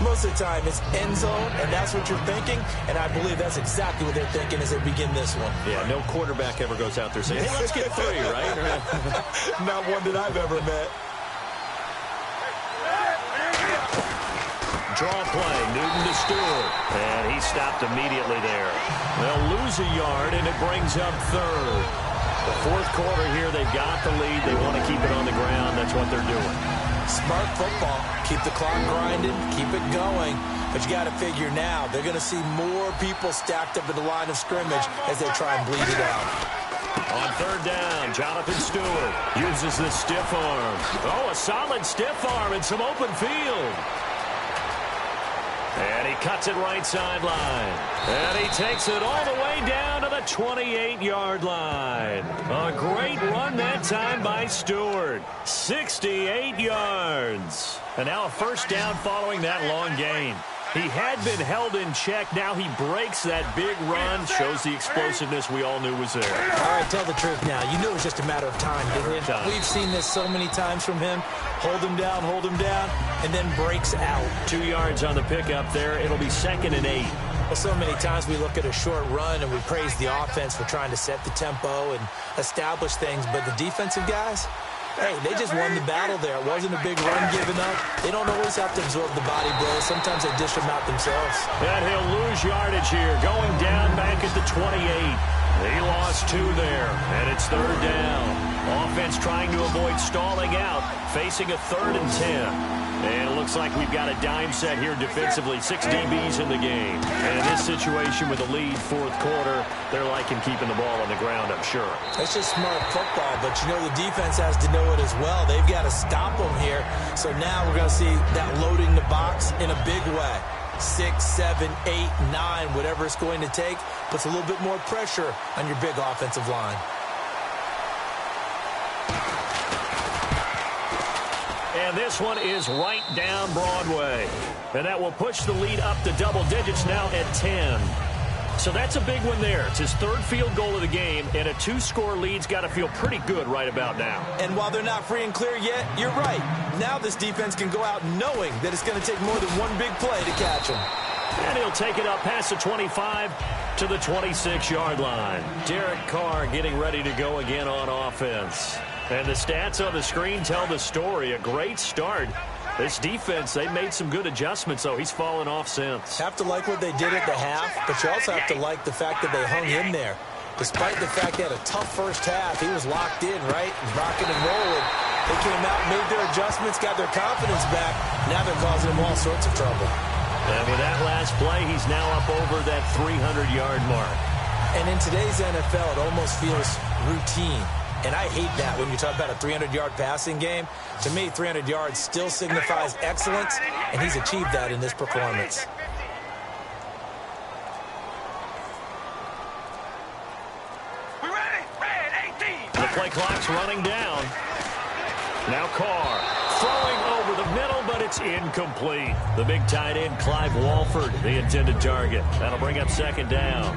Most of the time, it's end zone, and that's what you're thinking, and I believe that's exactly what they're thinking as they begin this one. Yeah, no quarterback ever goes out there saying, hey, let's get 3, right? Not one that I've ever met. Draw play, Newton to Stewart, and he stopped immediately there. They'll lose a yard, and it brings up 3rd. The 4th quarter here, they've got the lead. They want to keep it on the ground. That's what they're doing. Smart football. Keep the clock grinding, keep it going. But you got to figure now, they're going to see more people stacked up at the line of scrimmage as they try and bleed it out. On 3rd down, Jonathan Stewart uses the stiff arm. Oh, a solid stiff arm and some open field. And he cuts it right sideline. And he takes it all the way down to the 28-yard line. A great run that time by Stewart. 68 yards. And now a first down following that long gain. He had been held in check. Now he breaks that big run. Shows the explosiveness we all knew was there. All right, tell the truth now. You knew it was just a matter of time, didn't you? We've seen this so many times from him. Hold him down, and then breaks out. 2 yards on the pickup there. It'll be 2nd and 8. Well, so many times we look at a short run and we praise the offense for trying to set the tempo and establish things, but the defensive guys, hey, they just won the battle there. It wasn't a big run given up. They don't always have to absorb the body blows. Sometimes they dish them out themselves. And he'll lose yardage here. Going down back at the 28. He lost 2 there, and it's 3rd down. Offense trying to avoid stalling out, facing a 3rd and 10. And it looks like we've got a dime set here defensively. 6 DBs in the game. And in this situation with a lead 4th quarter, they're liking keeping the ball on the ground, I'm sure. It's just smart football, but you know the defense has to know it as well. They've got to stop them here. So now we're going to see that loading the box in a big way. 6, 7, 8, 9, whatever it's going to take, puts a little bit more pressure on your big offensive line. And this one is right down Broadway. And that will push the lead up to double digits now at 10. So that's a big one there. It's his 3rd field goal of the game, and a 2-score lead's got to feel pretty good right about now. And while they're not free and clear yet, you're right. Now this defense can go out knowing that it's going to take more than one big play to catch him. And he'll take it up past the 25 to the 26-yard line. Derek Carr getting ready to go again on offense. And the stats on the screen tell the story. A great start. This defense, they made some good adjustments, though. He's fallen off since. Have to like what they did at the half, but you also have to like the fact that they hung in there. Despite the fact they had a tough first half, he was locked in, right? Rocking and rolling. They came out, made their adjustments, got their confidence back. Now they're causing them all sorts of trouble. And with that last play, he's now up over that 300-yard mark. And in today's NFL, it almost feels routine. And I hate that when you talk about a 300-yard passing game. To me, 300 yards still signifies excellence, and he's achieved that in this performance. We ready? Red 18. The play clock's running down. Now Carr throwing over the middle, but it's incomplete. The big tight end, Clive Walford, the intended target. That'll bring up 2nd down.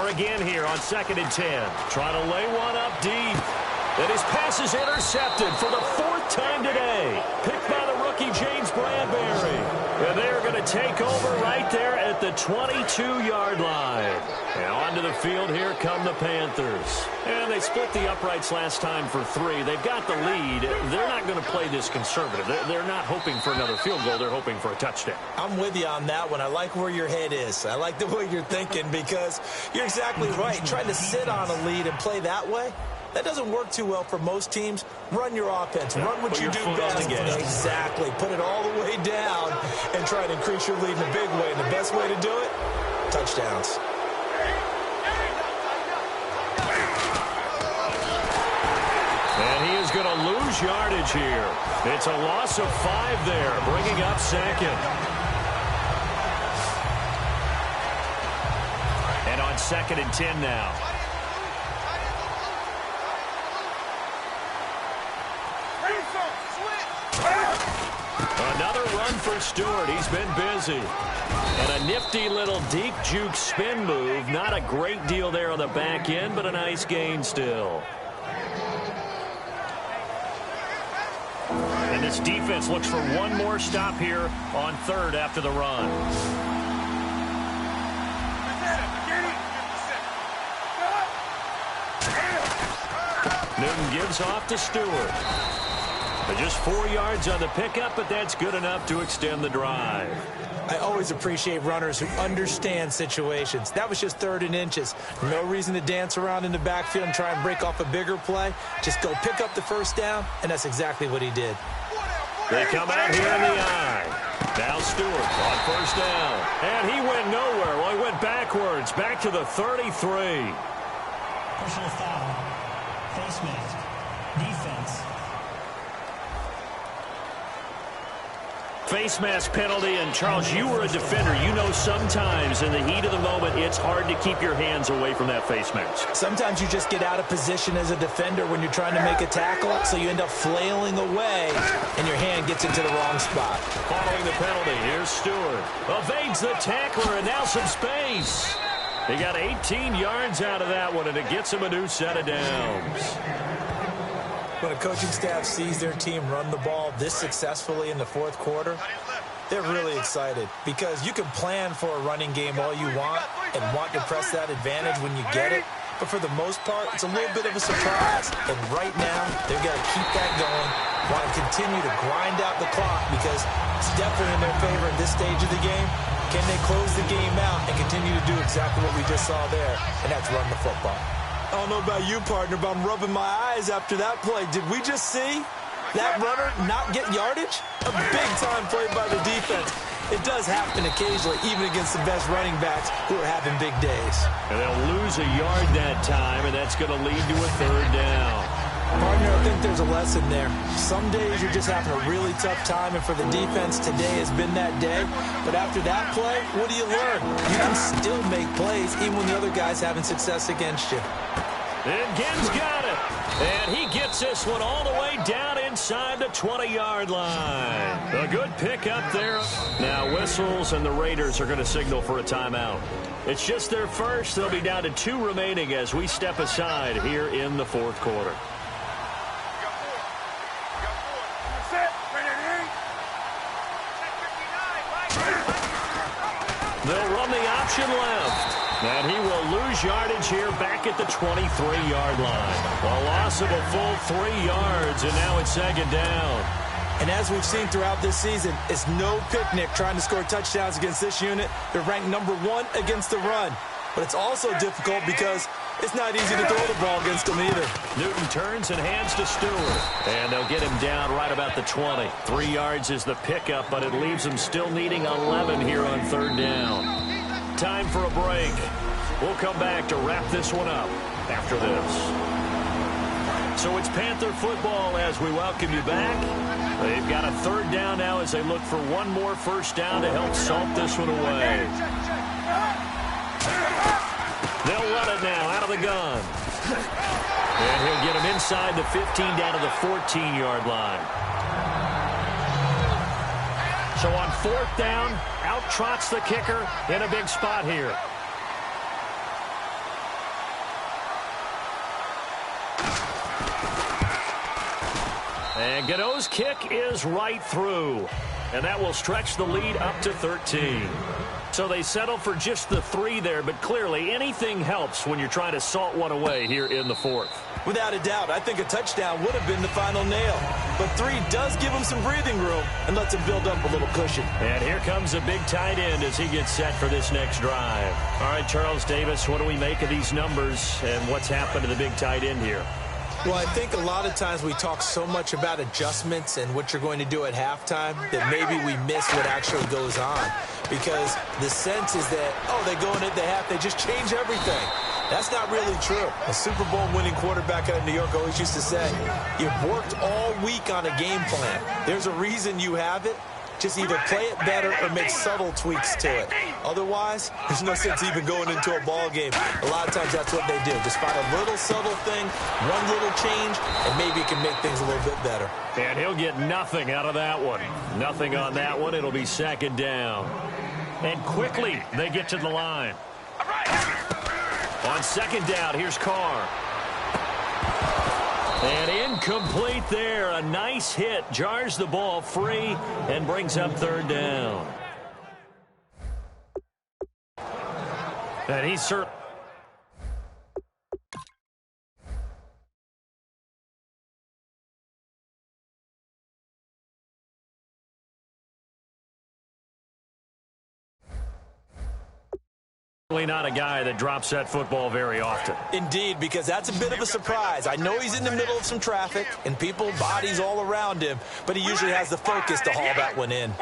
Again here on 2nd and 10. Trying to lay one up deep. And his pass is intercepted for the 4th time today. Picked by the rookie James Bradbury. And they're going to take over right there at the 22-yard line. And onto the field here come the Panthers. And they split the uprights last time for 3. They've got the lead. They're not going to play this conservative. They're not hoping for another field goal. They're hoping for a touchdown. I'm with you on that one. I like where your head is. I like the way you're thinking because you're exactly right. Trying to sit on a lead and play that way, that doesn't work too well for most teams. Run your offense. Run what you do best. Exactly. Put it all the way down and try to increase your lead in a big way. And the best way to do it, touchdowns. And he is going to lose yardage here. It's a loss of 5 there, bringing up 2nd. And on 2nd and 10 now. Another run for Stewart. He's been busy. And a nifty little deep juke spin move. Not a great deal there on the back end, but a nice gain still. And this defense looks for one more stop here on 3rd after the run. Newton gives off to Stewart. Just 4 yards on the pickup, but that's good enough to extend the drive. I always appreciate runners who understand situations. That was just 3rd and inches. No reason to dance around in the backfield and try and break off a bigger play. Just go pick up the 1st down, and that's exactly what he did. They come out here in the eye. Now Stewart on 1st down. And he went nowhere. Well, he went backwards, back to the 33. Personal foul. Face mask. Defense. Face mask penalty, and Charles, you were a defender. You know sometimes in the heat of the moment, it's hard to keep your hands away from that face mask. Sometimes you just get out of position as a defender when you're trying to make a tackle, so you end up flailing away, and your hand gets into the wrong spot. Following the penalty, here's Stewart. Evades the tackler, and now some space. He got 18 yards out of that one, and it gets him a new set of downs. When a coaching staff sees their team run the ball this successfully in the fourth quarter, they're really excited because you can plan for a running game all you want and want to press that advantage when you get it. But for the most part, it's a little bit of a surprise. And right now, they've got to keep that going, want to continue to grind out the clock because it's definitely in their favor at this stage of the game. Can they close the game out and continue to do exactly what we just saw there, and that's run the football. I don't know about you, partner, but I'm rubbing my eyes after that play. Did we just see that runner not get yardage? A big-time play by the defense. It does happen occasionally, even against the best running backs who are having big days. And they'll lose a yard that time, and that's going to lead to a third down. Partner, I think there's a lesson there. Some days you're just having a really tough time, and for the defense, today has been that day. But after that play, what do you learn? You can still make plays even when the other guy's having success against you. And Ginn's got it. And he gets this one all the way down inside the 20-yard line. A good pick up there. Now whistles, and the Raiders are going to signal for a timeout. It's just their first. They'll be down to 2 remaining as we step aside here in the fourth quarter. They'll run the option left. And he will lose yardage here back at the 23-yard line. A loss of a full 3 yards, and now it's second down. And as we've seen throughout this season, it's no picnic trying to score touchdowns against this unit. They're ranked #1 against the run. But it's also difficult because it's not easy to throw the ball against them either. Newton turns and hands to Stewart. And they'll get him down right about the 20. 3 yards is the pickup, but it leaves him still needing 11 here on third down. Time for a break. We'll come back to wrap this one up after this. So it's Panther football as we welcome you back. They've got a third down now as they look for one more first down to help salt this one away. They'll run it now out of the gun. And he'll get him inside the 15 down to the 14-yard line. So on fourth down, out trots the kicker in a big spot here. And Gano's kick is right through. And that will stretch the lead up to 13. So they settle for just the 3 there, but clearly anything helps when you're trying to salt one away here in the fourth. Without a doubt, I think a touchdown would have been the final nail. But 3 does give him some breathing room and lets him build up a little cushion. And here comes a big tight end as he gets set for this next drive. All right, Charles Davis, what do we make of these numbers and what's happened to the big tight end here? Well, I think a lot of times we talk so much about adjustments and what you're going to do at halftime that maybe we miss what actually goes on. Because the sense is that, oh, they go in at the half, they just change everything. That's not really true. A Super Bowl winning quarterback out of New York always used to say, you've worked all week on a game plan. There's a reason you have it. Just either play it better or make subtle tweaks to it. Otherwise, there's no sense even going into a ball game. A lot of times that's what they do. Just find a little subtle thing, one little change, and maybe it can make things a little bit better. And he'll get nothing out of that one. Nothing on that one. It'll be second down. And quickly, they get to the line. On second down, here's Carr. And incomplete there. A nice hit. Jars the ball free and brings up third down. And he's certainly... not a guy that drops that football very often. Indeed, because that's a bit of a surprise. I know he's in the middle of some traffic and people, bodies all around him, but he usually has the focus to haul that one in.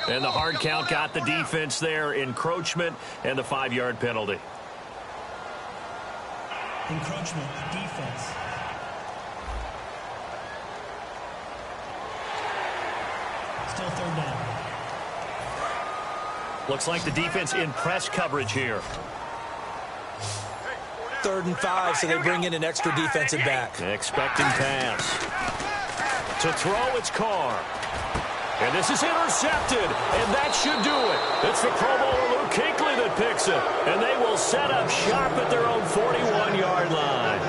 And the hard count got the defense there, encroachment, and the 5-yard penalty. Encroachment, defense. Still third down. Looks like the defense in press coverage here. 3rd and 5, so they bring in an extra defensive back. Expecting pass. To throw, it's Carr. And this is intercepted, and that should do it. It's the Pro Bowler Luke Kuechly that picks it, and they will set up shop at their own 41-yard line.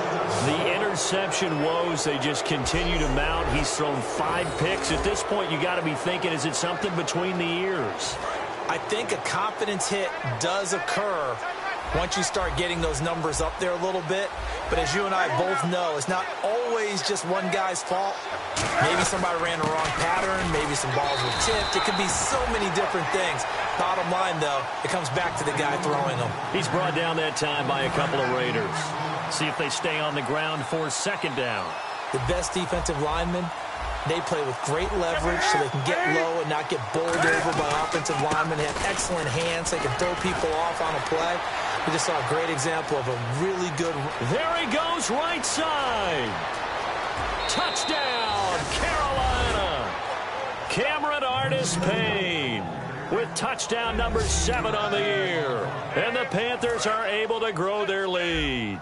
The interception woes, they just continue to mount. He's thrown 5 picks. At this point, you got to be thinking, is it something between the ears? I think a confidence hit does occur once you start getting those numbers up there a little bit. But as you and I both know, it's not always just one guy's fault. Maybe somebody ran the wrong pattern. Maybe some balls were tipped. It could be so many different things. Bottom line, though, it comes back to the guy throwing them. He's brought down that time by a couple of Raiders. See if they stay on the ground for 2nd down. The best defensive linemen, they play with great leverage so they can get low and not get bowled over by offensive linemen. They have excellent hands. They can throw people off on a play. We just saw a great example of a really good... There he goes, right side. Touchdown, Carolina. Cameron Artis-Payne with touchdown number 7 on the year. And the Panthers are able to grow their lead.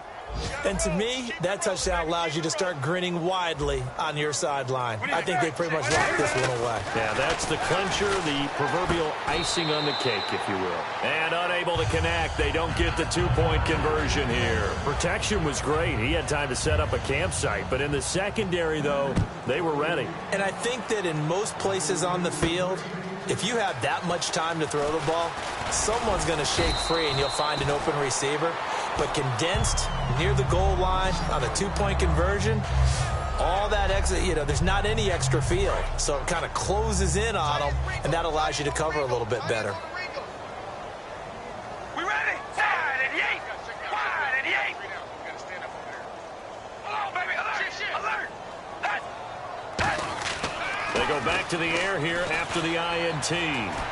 And to me, that touchdown allows you to start grinning widely on your sideline. I think they pretty much locked this one away. Yeah, that's the clincher, the proverbial icing on the cake, if you will. And unable to connect, they don't get the 2-point conversion here. Protection was great. He had time to set up a campsite. But in the secondary, though, they were ready. And I think that in most places on the field, if you have that much time to throw the ball, someone's going to shake free and you'll find an open receiver. But condensed near the goal line on a 2-point conversion, all that extra, there's not any extra field. So it kind of closes in on them, and that allows you to cover a little bit better. We ready? Wide and yank. Wide and yank. Hold on, baby. Alert. Alert. They go back to the air here after the INT.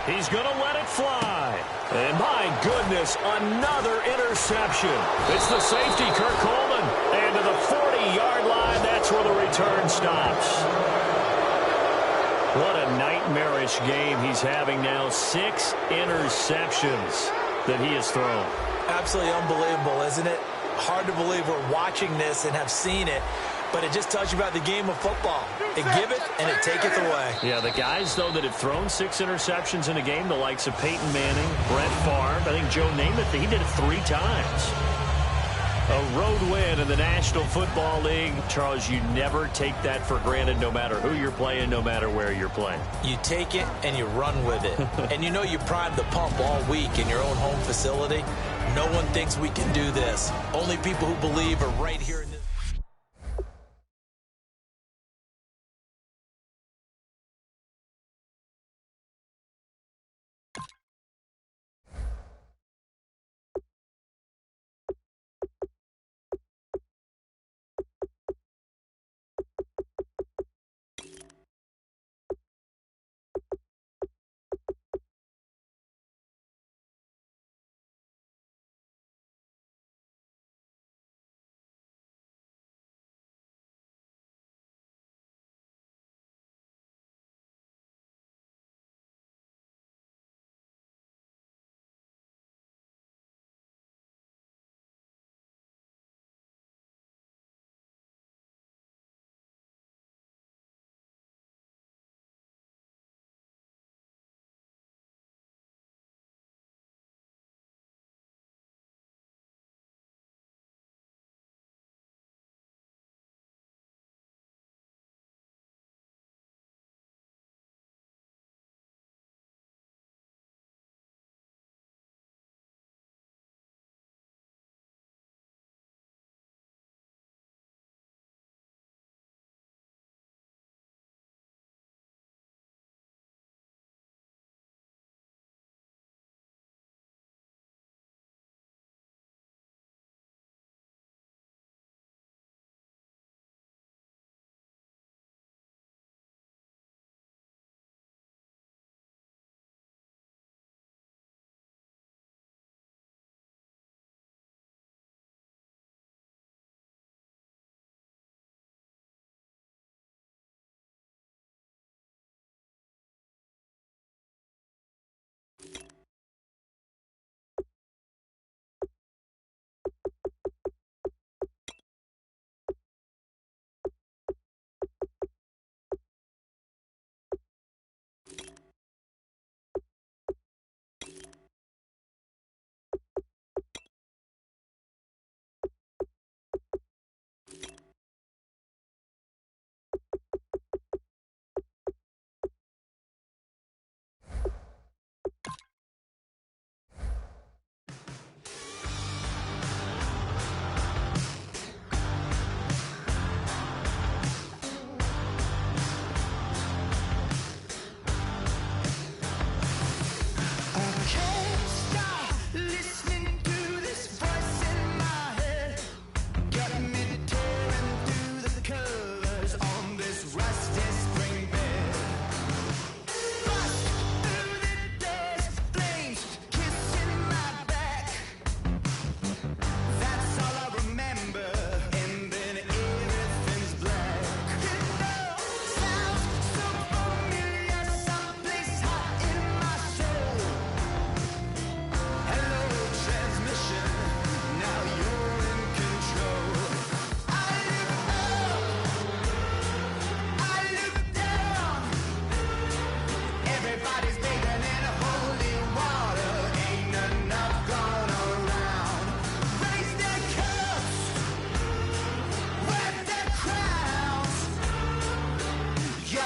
He's going to let it fly. And my goodness, another interception. It's the safety, Kirk Coleman. And to the 40-yard line, that's where the return stops. What a nightmarish game he's having now. 6 interceptions that he has thrown. Absolutely unbelievable, isn't it? Hard to believe we're watching this and have seen it. But it just tells you about the game of football. It give it, and it taketh away. Yeah, the guys, though, that have thrown 6 interceptions in a game, the likes of Peyton Manning, Brett Favre, I think Joe Namath, he did it 3 times. A road win in the National Football League. Charles, you never take that for granted no matter who you're playing, no matter where you're playing. You take it, and you run with it. And you know you primed the pump all week in your own home facility. No one thinks we can do this. Only people who believe are right here in this.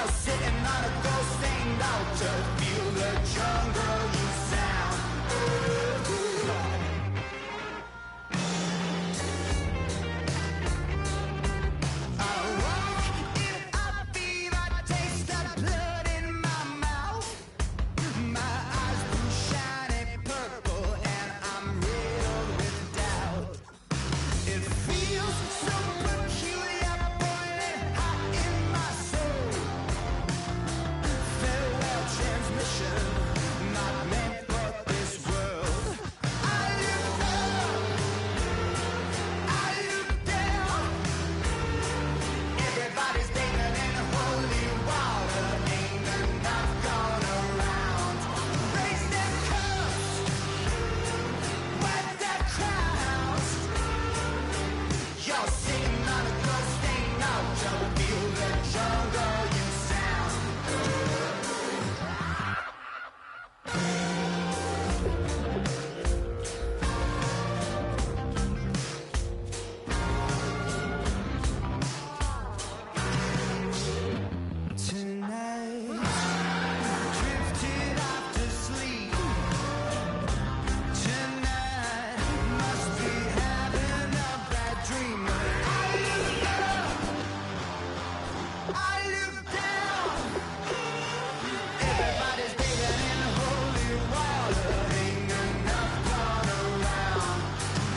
You're sitting on a ghost stained altar. Feel the jungle you sound. I walk in a fever, taste the blood in my mouth. My eyes blue shiny purple and I'm riddled with doubt. It feels so peculiar, boiling hot in my soul. Farewell transmission, not meant for this world. I look up, I look down. Everybody's bathing in holy water. Ain't enough gone around. Raise their cups, wet their crowns. You're sitting on a ghost stained altar. Feel the jungle you sound. Tonight, drifted off to sleep. Tonight, must be having a bad dream. I look up, I look down. Everybody's bathing in holy water. Ain't enough gone around.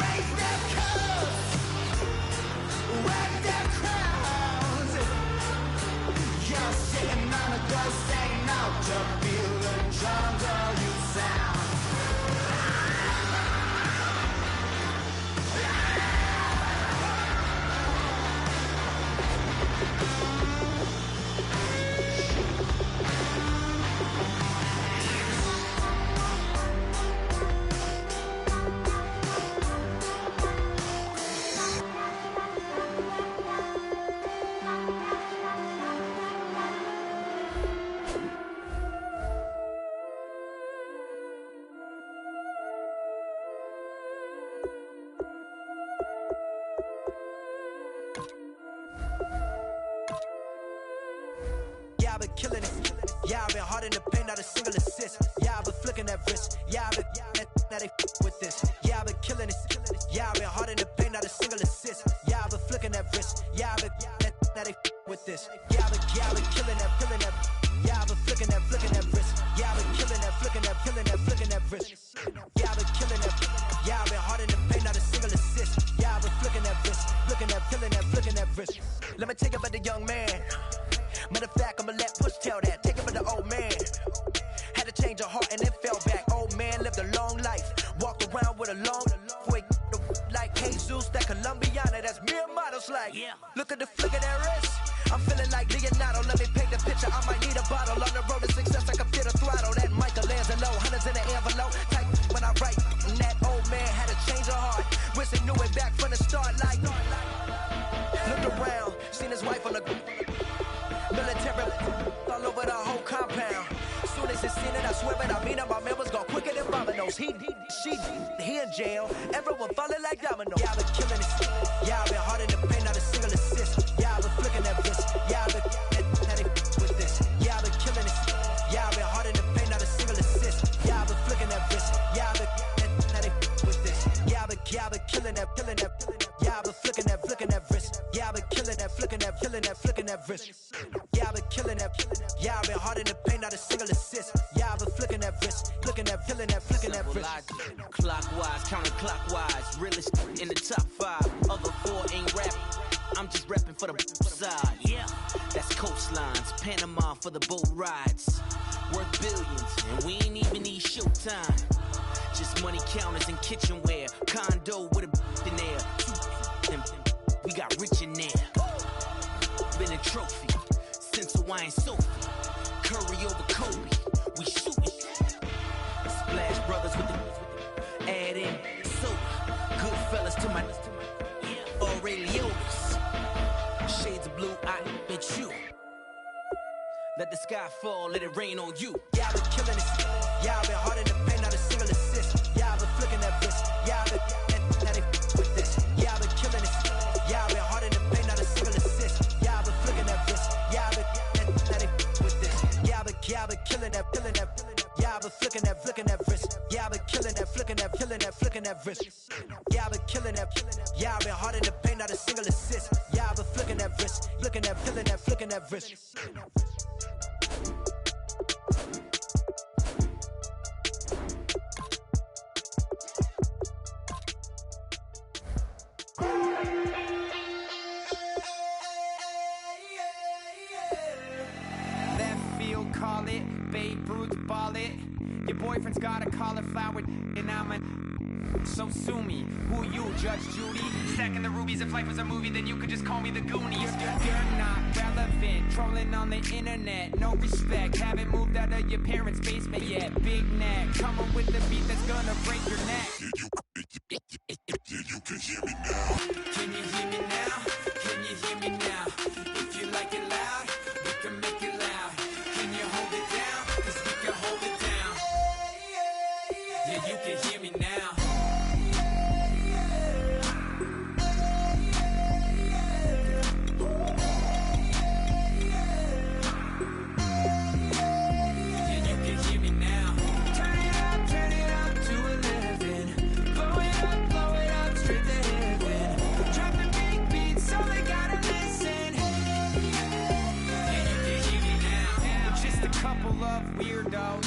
Raise their cups, wag their crowns. You're sitting on a ghost stained altar. Feel the jungle you sound. Yeah, I've been killing it. Yeah, I've been hard in the paint, not a single assist. Yeah, I've been flicking that wrist. Yeah, I've been now they with this. Yeah, I've been killing it. Yeah, I've been hard in the paint, not a single assist. Yeah, I've been flicking that wrist. Yeah, I've been now they with this. Yeah, I've been killing that. Yeah, I've been flicking that wrist. Yeah, I've been killing that, flicking that wrist. Yeah, I've been killing that. Yeah, I've been hard in the paint, not a single assist. Yeah, I've been flicking that wrist, flicking that wrist. Let me take it about the young man. Matter of fact, I'ma let Push tell that. Take it from the old man. Had to change her heart and then fell back. Old man lived a long life. Walked around with a long way like Jesus, that Colombiana. That's mere models like. Look at the flick of that wrist. I'm feeling like Leonardo. Let me paint the picture. I might need a bottle. On the road to success, I can feel the throttle. That Michelangelo, hundreds in the envelope. Type when I write. And that old man had to change her heart. Wish he knew it back from the start. Like, looked around, seen his wife on the military all over the whole compound. Soon as he seen it, I swear it, I mean it, my man was gone quicker than dominoes. He in jail, everyone falling like dominoes. Yeah, I've been killing it. Yeah, I've been hard in the paint, not a single assist. Yeah, I've been flicking that wrist. Yeah, I've been now they with this. Yeah, I've been killing it. Yeah, I've been hard in the paint, not a single assist. Yeah, I've been flicking that wrist. Yeah, I've been now they with this. Yeah, I've been killing that. Yeah, I've been flicking that wrist. Yeah, I've been killing that, flicking that wrist. Yeah, I've been killing that. Yeah, I've been hard in the paint, not a single assist. Yeah, I've been flicking that wrist, flicking that wrist. Clockwise, counterclockwise, realest in the top 5. Other 4 ain't rapping. I'm just repping for the side. Yeah, that's coastlines, Panama for the boat rides. Worth billions, and we ain't even need showtime. Just money counters and kitchenware. Condo with a in there. We got rich in there. Been a trophy since Hawaiian Sophie. Curry over Kobe. We shootin'. Splash Brothers with the add in soda. Good fellas to my Aurelio's. Shades of blue, I bet you. Let the sky fall, let it rain on you. Yeah, I've been killing it. Yeah, I've been hard in the paint, not a single assist. Yeah, I've been flicking that wrist. Yeah, I've been now they with this. Yeah, I've been killing it. Yeah, I've been hard in the paint, not a single assist. Yeah, I've been flicking that wrist. Yeah, I've been now they been flicking that wrist. Yeah, I've been killing that, flicking that wrist. Yeah, I've been killing that. Yeah, I've been hard in the paint, not a single assist. Yeah, I've been flicking that wrist, flicking that wrist. Left field, call it. Babe Ruth, ball it. Your boyfriend's got a cauliflower, and I'm a. So sue me. Who you, Judge Judy? Stacking the rubies. If life was a movie, then you could just call me the Goonies. You're not relevant. Trolling on the internet. No respect. Haven't moved out of your parents' basement yet. Big neck. Coming with the beat that's gonna break your neck. You can hear me now. Can you hear me now? Can you hear me now? If you like it loud, we can make it loud. Can you hold it down? 'Cause we can hold it down. Yeah, you can hear me now. Yeah, you can hear me now. Turn it up to 11. Blow it up, straight to heaven. Dropping big beats, so they gotta listen. Yeah, you can hear me now. We're just a couple of weirdos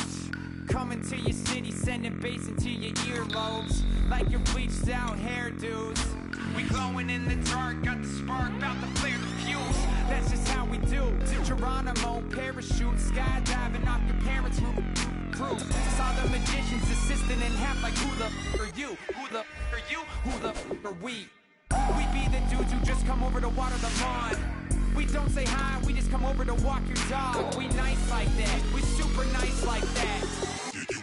coming to your city, sending bass into your earlobes like your bleached out hairdos. We glowing in the dark, got the spark, about to flare the fuse. That's just how we do. To Geronimo, parachute, skydiving off your parents' roof. Saw the magician's assistant in half, like who the f are you? Who the f are you? Who the f are we? We be the dudes who just come over to water the lawn. We don't say hi, we just come over to walk your dog. We nice like that, we super nice like that. You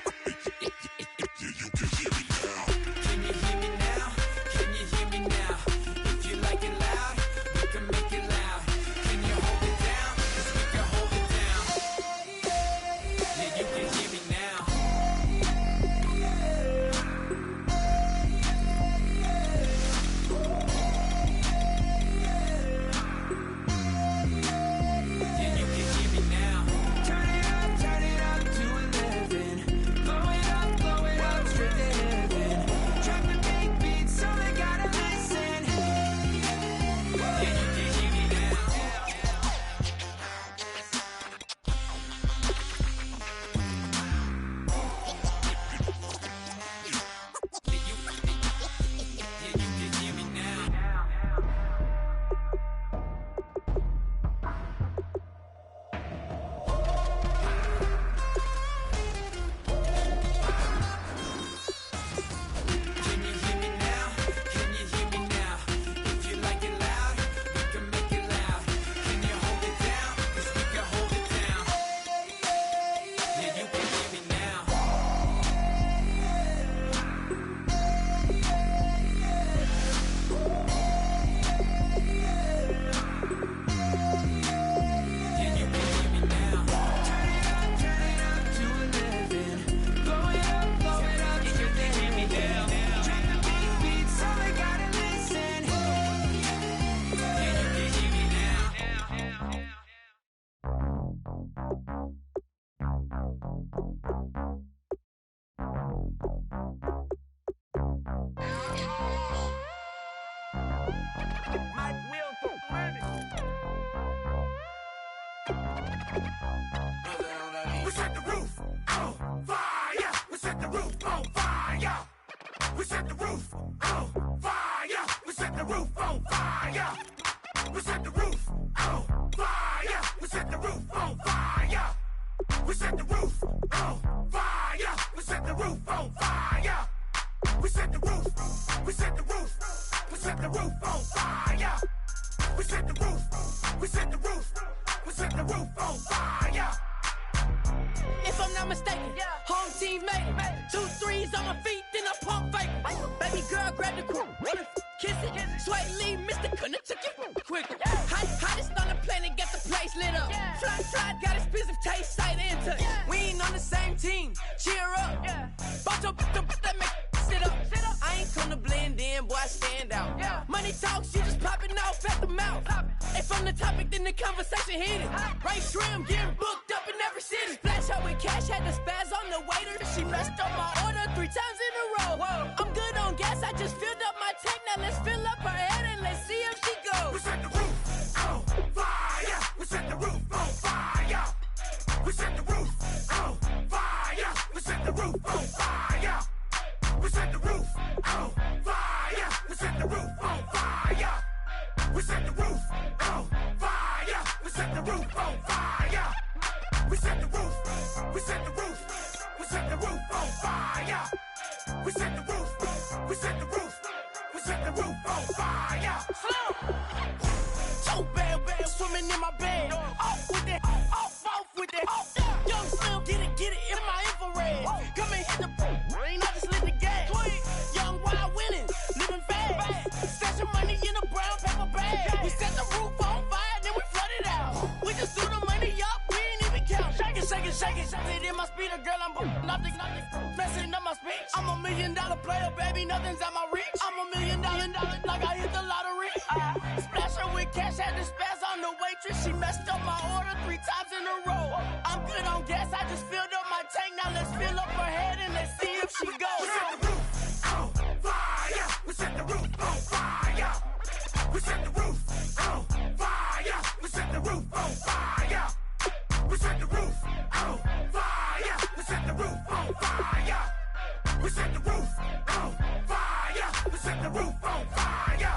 can hear me now. Can you hear me now? Can you hear me now? If you like it loud, we can make it loud. Can you hold it down? 'Cause we can hold it down. Yeah, you can hear me now. Yeah, you can hear me now. Turn it up to 11. Blow it up, straight to heaven. Dropping big beats, so they gotta listen. Yeah, you can hear me now. Yeah, you can hear me now. Can you hear me now? Can you hear me now? If you like it loud, we can make it loud. Can you hold it down? 'Cause we can hold it down. Yeah, you can hear me now. Yeah, you can hear me now. Turn it up to 11. Blow it up, yeah, you can hear me now. Dropping big beats, so they gotta listen. Yeah, you can hear me now. Mike Will for We set the roof on fire. We set the roof on fire. We set the roof on fire. We set the roof on fire. We set the roof on fire. We set the roof on fire. We set the roof on fire. We set the roof on fire. We set the roof. We set the roof. We set the roof on fire. We set the roof. We set the roof. We set the roof on fire. If I'm not mistaken, home team made it. 2 threes on my feet, then I pump fake. Baby girl, grab the crew, kiss it. Sweat leave, Mr. Couldn't took it quicker. Hottest on the planet, get the place lit up. Fly, got expensive taste, sight into. We ain't on the same team, cheer up. Bunch of that make sit up. I ain't come to blend in, boy, I stand out. Money talks, you just popping off at the mouth. If I'm the topic, then the conversation heated. Right trim, getting booked up in every city. Splash her with cash, had the spaz on the waiter. She messed up my order 3 times in a row. Whoa. I'm good on gas, I just filled up my tank. Now let's fill up her head and let's see if she goes. We set the roof on fire. We set the roof on fire. We set the roof on fire. We set the roof on fire. We set the roof on fire. We set the roof on fire. We set the roof on fire. We set the roof on fire. We set the roof. We set the roof. We set the roof on fire. We set the roof. We set the roof. We set the roof on fire. Slow. So bad, swimming in my bed. Off with it, off with it. Young Slim, get it in my infrared. Come and hit the rain, I just lit the gas. Young wild winning, living fast. Stashing money in a brown paper bag. We set the roof on fire, then we flood it out. We just threw the money up, we ain't even count. Shake it, shake it, shake it. Shake it in my speeder, girl, I'm nothing, messing up my speech. I'm $1 million player, baby, nothing's at my reach. I'm $1 million, like I hit the lottery. Splash her with cash, had the spaz on the waitress. She messed up my order 3 times in a row. I'm good on gas, I just filled up my tank. Now let's fill up her head and let's see if she goes. We set the roof on fire. We set the roof on fire. We set the roof on fire. We set the roof on fire. We set the roof on fire. We set the roof on fire. We set the roof on fire. We set the roof on fire.